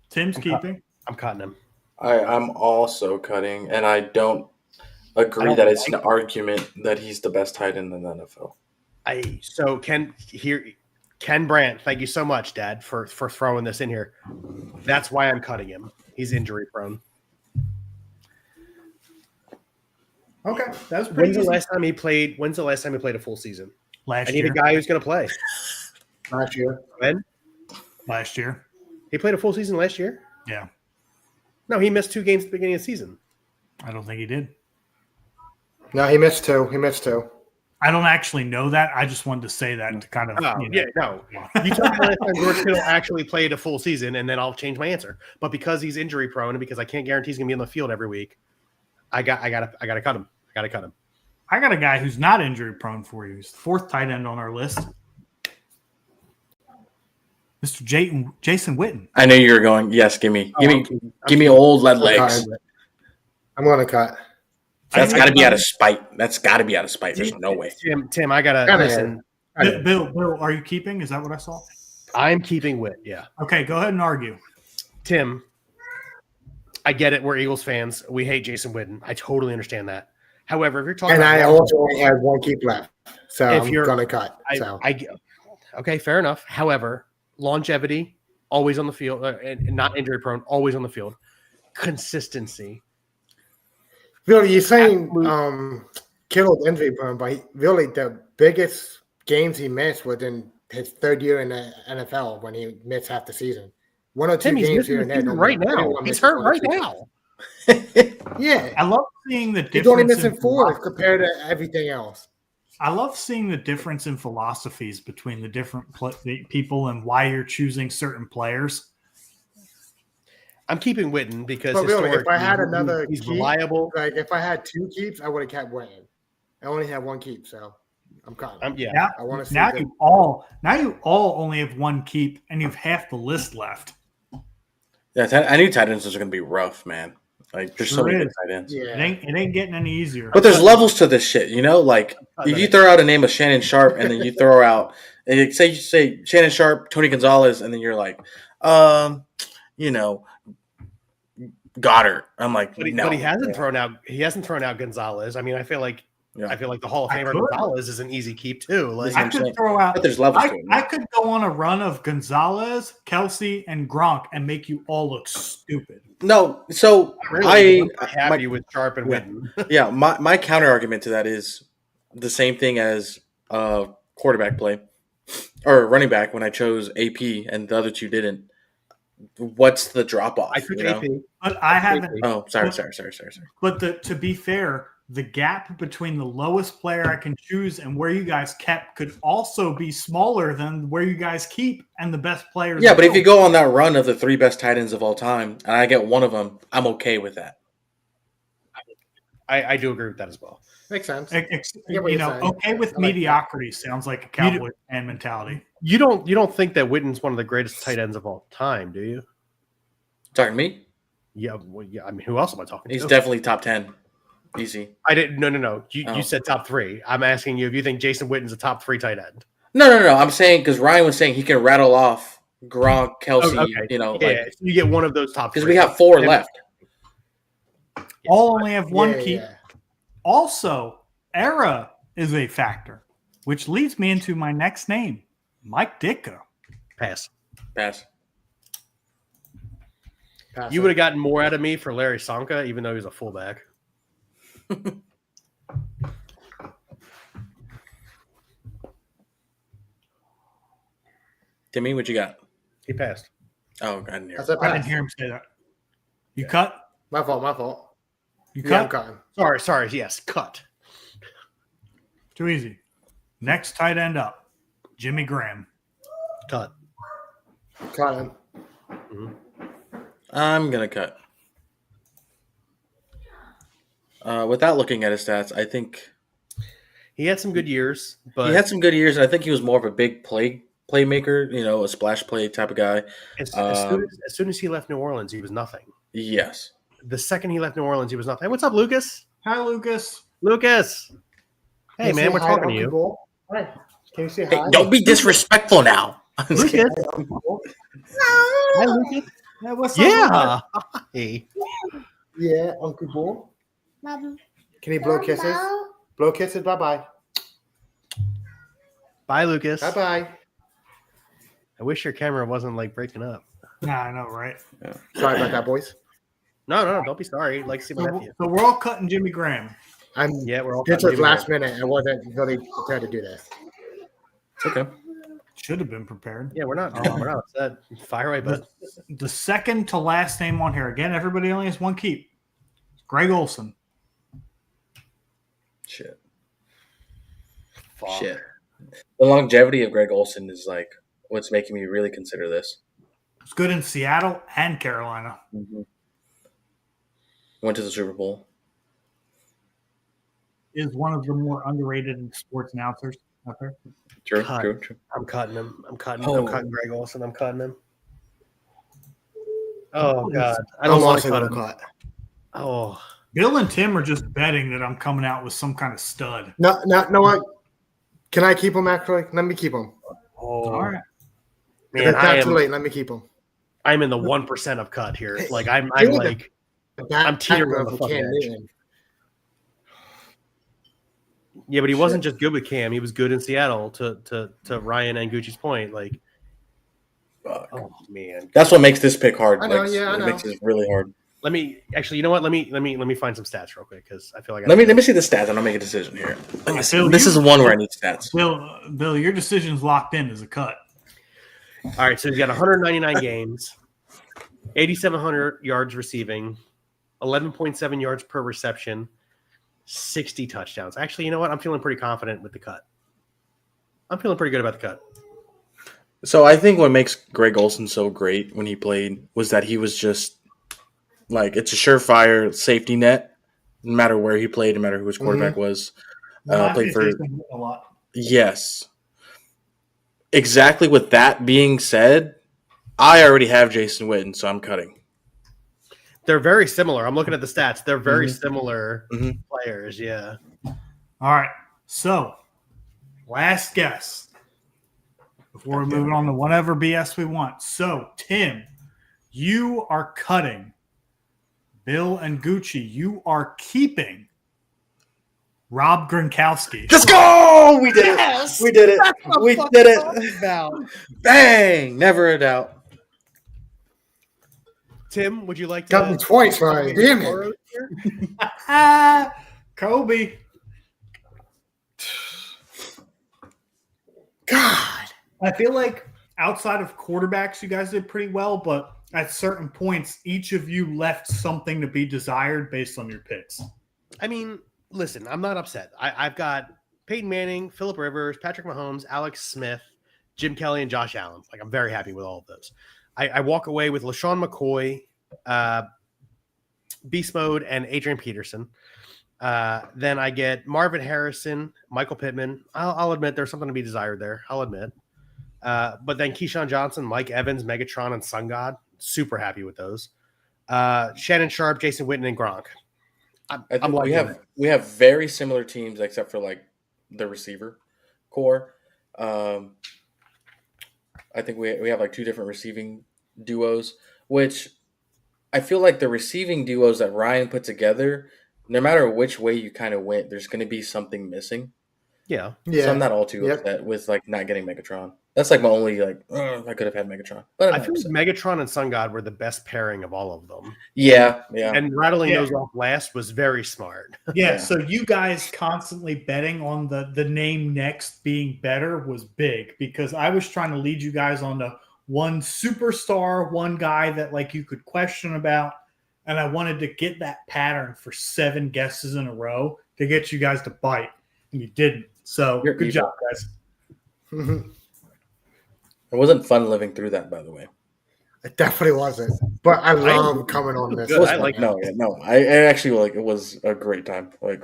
Tim's keeping. I'm cutting him. I'm also cutting, and I don't agree that it's an argument that he's the best tight end in the NFL. Ken Brandt, thank you so much, Dad, for throwing this in here. That's why I'm cutting him. He's injury prone. Okay, that's pretty. When's the last time he played a full season? I need a guy who's going to play. Last year. When? Last year. He played a full season last year? Yeah. No, he missed 2 games at the beginning of the season. I don't think he did. No, he missed 2. I don't actually know that. I just wanted to say that to kind of. You tell me the last time George Kittle actually played a full season, and then I'll change my answer. But because he's injury prone and because I can't guarantee he's going to be on the field every week, I got to cut him. I got a guy who's not injury prone for you. He's the 4th tight end on our list. Mr. Jason Witten. I know you were going. Yes, give me old lead legs. I'm going to cut. That's got to be out of spite. There's no way. Tim, I gotta listen. Bill, are you keeping? Is that what I saw? I'm keeping Witt. Yeah. Okay, go ahead and argue. Tim, I get it. We're Eagles fans. We hate Jason Witten. I totally understand that. However, if you're talking, and I also only have 1 keep left, so I'm going to cut. Okay, fair enough. However, longevity, always on the field, and not injury prone, always on the field. Consistency. Really, you're saying Kittle's injury prone, but really the biggest games he missed was in his 3rd year in the NFL when he missed half the season. 1 or 2 games here and there. Right now, he's hurt right now. Yeah, I love seeing the difference. He's only missing 4 compared to everything else. I love seeing the difference in philosophies between the different people and why you're choosing certain players. I'm keeping Witten because really, if I had another he's keep, reliable. Like if I had 2 keeps, I would have kept Witten. I only had 1 keep, so I'm cutting. I want to see now you all only have 1 keep, and you've half the list left. Yeah, I knew tight ends was going to be rough, man. Like there's so many good tight ends. Yeah, it ain't getting any easier. But there's levels to this shit, Like if you throw out a name of Shannon Sharp, and then you throw out, and say Shannon Sharp, Tony Gonzalez, and then you're like, Goddard. I'm like, But no. he hasn't thrown out Gonzalez. I mean, I feel like the Hall of Famer Gonzalez is an easy keep too. Like I could throw out. But there's levels to it. I could go on a run of Gonzalez, Kelsey, and Gronk and make you all look stupid. No, so I'm happy with Sharp and Witten. Yeah, my counter argument to that is the same thing as quarterback play or running back when I chose AP and the other two didn't. What's the drop off? I took AP. But I haven't. Oh, sorry. But to be fair, the gap between the lowest player I can choose and where you guys kept could also be smaller than where you guys keep and the best players. Yeah, but if you go on that run of the 3 best tight ends of all time and I get one of them, I'm okay with that. I do agree with that as well. Makes sense. Okay with mediocrity sounds like a Cowboy fan mentality. You don't think that Witten's one of the greatest tight ends of all time, do you? Talking to me? Yeah, well, yeah. I mean, who else am I talking to? He's definitely top 10. Easy. I didn't. No. You said top 3. I'm asking you if you think Jason Witten's a top 3 tight end. No. I'm saying because Ryan was saying he can rattle off Gronk, Kelsey. Okay. So you get one of those top 3 because we have 4 left. All only have one keep. Yeah. Also, era is a factor, which leads me into my next name, Mike Ditka. Pass. You would have gotten more out of me for Larry Sonka, even though he was a fullback. Timmy, what you got? He passed. Oh, I didn't hear. I didn't hear him say that. You cut? My fault. You Yeah, I'm cut? cutting. Sorry. Yes, cut. Too easy. Next tight end up, Jimmy Graham. Cut. Cutting. I'm gonna cut. Without looking at his stats, I think he had some good years, but he had some good years, and I think he was more of a big playmaker. A splash play type of guy. As soon as he left New Orleans, he was nothing. Yes. The second he left New Orleans, he was nothing. Hey, what's up, Lucas? Hi, Lucas. Hey, man, we're talking to you. Hi. Can you say hi? Hey, don't be disrespectful now. Lucas. Hi, Lucas. Yeah, what's up? Yeah. Hey. Yeah, Uncle Bull. Mom. Can he blow kisses? Blow kisses. Bye-bye. Bye, Lucas. Bye-bye. I wish your camera wasn't like breaking up. Nah, I know, right? Sorry about that, boys. No, don't be sorry. Like, see what So we're all cutting Jimmy Graham. we're all. This was last minute. I wasn't really prepared to do this. It's okay. Should have been prepared. Yeah, we're not upset. Fire away, bud. The second to last name on here. Again, everybody only has one keep. Greg Olson. Shit. Fuck. Shit. The longevity of Greg Olson is like what's making me really consider this. It's good in Seattle and Carolina. Mm-hmm. Went to the Super Bowl. Is one of the more underrated sports announcers out there. True. I'm cutting him. I'm cutting Greg Olson. I'm cutting him. Oh God, I don't want to cut him. Oh, Bill and Tim are just betting that I'm coming out with some kind of stud. No, what? Can I keep him, actually? Let me keep him. All right. If it's not too late, let me keep him. I'm in the 1% of cut here. Like I'm teetering on the fucking edge. Yeah, but he wasn't just good with Cam. He was good in Seattle. To Ryan and Gucci's point, like, oh man, that's what makes this pick hard. I know, like, I know. It makes it really hard. Let me actually. You know what? Let me find some stats real quick because I feel like let me see the stats and I'll make a decision here. Bill, this is one where I need stats. Bill, your decision's locked in as a cut. All right, so he's got 199 games, 8,700 yards receiving, 11.7 yards per reception, 60 touchdowns. Actually, you know what? I'm feeling pretty confident with the cut. I'm feeling pretty good about the cut. So I think what makes Greg Olson so great when he played was that he was just like it's a surefire safety net, no matter where he played, no matter who his quarterback was. Played for a lot. Yes. Exactly. With that being said, I already have Jason Witten, so I'm cutting. They're very similar. I'm looking at the stats. They're very similar players. Yeah. All right. So, last guess before we move on to whatever BS we want. So, Tim, you are cutting Bill and Gucci, you are keeping Rob Gronkowski. Let's go! We did Yes! it. We did it. That's what We I'm did talking it. about. Bang! Never a doubt. Tim, would you like to? Got me twice right. Damn it. Kobe. God. I feel like outside of quarterbacks, you guys did pretty well, but at certain points, each of you left something to be desired based on your picks. I mean, listen, I'm not upset. I've got Peyton Manning, Phillip Rivers, Patrick Mahomes, Alex Smith, Jim Kelly, and Josh Allen. Like, I'm very happy with all of those. I walk away with LaShawn McCoy, Beast Mode, and Adrian Peterson. Then I get Marvin Harrison, Michael Pittman. I'll admit there's something to be desired there. I'll admit. But then Keyshawn Johnson, Mike Evans, Megatron, and Sun God. Super happy with those. Shannon Sharp, Jason Witten, and Gronk. I think we have very similar teams except for like the receiver core. I think we have like two different receiving duos, which I feel like the receiving duos that Ryan put together, no matter which way you kind of went, there's going to be something missing. Yeah. So I'm not all too upset with like not getting Megatron. That's like my only like I could have had Megatron, but I feel like Megatron and Sun God were the best pairing of all of them. Yeah. And rattling those off last was very smart. Yeah, so you guys constantly betting on the name next being better was big because I was trying to lead you guys on to one superstar, one guy that like you could question about, and I wanted to get that pattern for 7 guesses in a row to get you guys to bite, and you didn't. So good job, guys. It wasn't fun living through that, by the way. It definitely wasn't. But I love coming on this. Good. I like I actually like it was a great time. Like,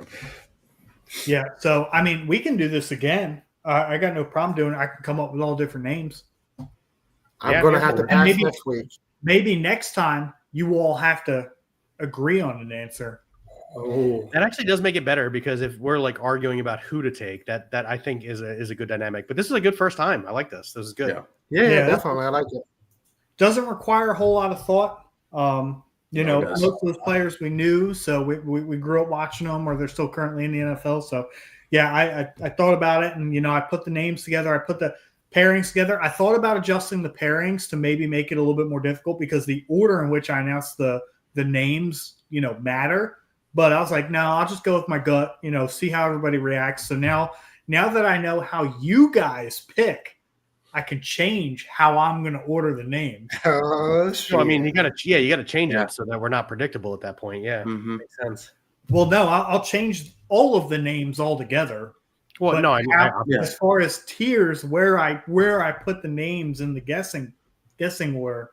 yeah. So I mean, we can do this again. I got no problem doing it. I can come up with all different names. I'm going to have to pass next week. Maybe next time you all have to agree on an answer. Oh, that actually does make it better because if we're like arguing about who to take, that I think is a good dynamic. But this is a good first time. I like this. This is good. Yeah, definitely. I like it. Doesn't require a whole lot of thought. Most of those players we knew, so we grew up watching them, or they're still currently in the NFL. So, yeah, I thought about it, and I put the names together. I put the pairings together. I thought about adjusting the pairings to maybe make it a little bit more difficult because the order in which I announced the names, matter. But I was like, no, I'll just go with my gut. See how everybody reacts. So now that I know how you guys pick, I can change how I'm going to order the names. Oh, so, I mean, you got to change it so that we're not predictable at that point. Yeah, makes sense. Well, no, I'll change all of the names altogether. Well, no, as far as tiers, where I put the names in the guessing order.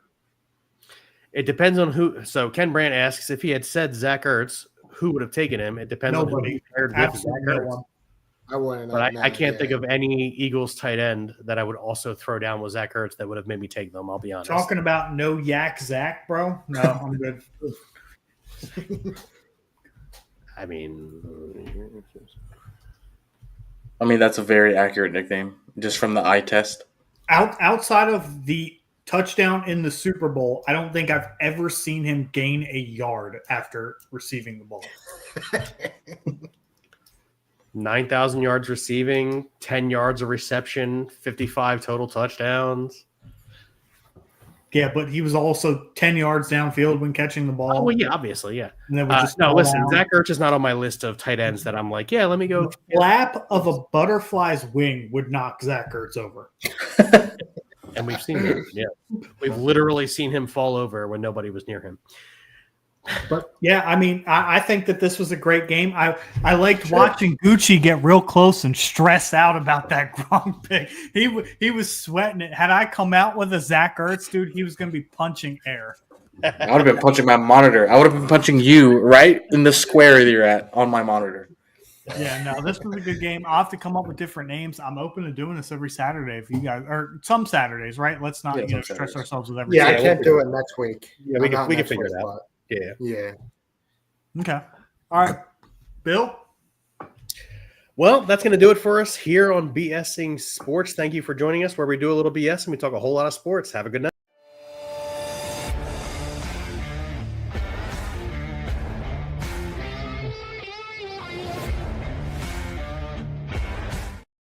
It depends on who. So Ken Brandt asks if he had said Zach Ertz, who would have taken him? It depends on who he paired with Zach Ertz. I wouldn't. But I can't think of any Eagles tight end that I would also throw down with Zach Ertz that would have made me take them. I'll be honest. Talking about no yak Zach, bro. No, I'm good. I mean, that's a very accurate nickname just from the eye test. Outside of the touchdown in the Super Bowl, I don't think I've ever seen him gain a yard after receiving the ball. 9,000 yards receiving, 10 yards of reception, 55 total touchdowns. Yeah, but he was also 10 yards downfield when catching the ball. Oh, well, yeah, obviously, yeah. And then listen, Zach Ertz is not on my list of tight ends that I'm like, yeah, let me go. The flap of a butterfly's wing would knock Zach Ertz over. And we've seen him. Yeah, we've literally seen him fall over when nobody was near him. But yeah, I mean, I think that this was a great game. I liked watching Gucci get real close and stress out about that Gronk pick. He was sweating it. Had I come out with a Zach Ertz, dude, he was going to be punching air. I would have been punching my monitor. I would have been punching you right in the square that you're at on my monitor. Yeah, no, this was a good game. I'll have to come up with different names. I'm open to doing this every Saturday if you guys, or some Saturdays, right? Let's not stress ourselves with every Saturday. I can't do it next week. Yeah, we can figure it out. Yeah. Okay. All right. Bill? Well, that's going to do it for us here on B.S.ing Sports. Thank you for joining us where we do a little BS and we talk a whole lot of sports. Have a good night.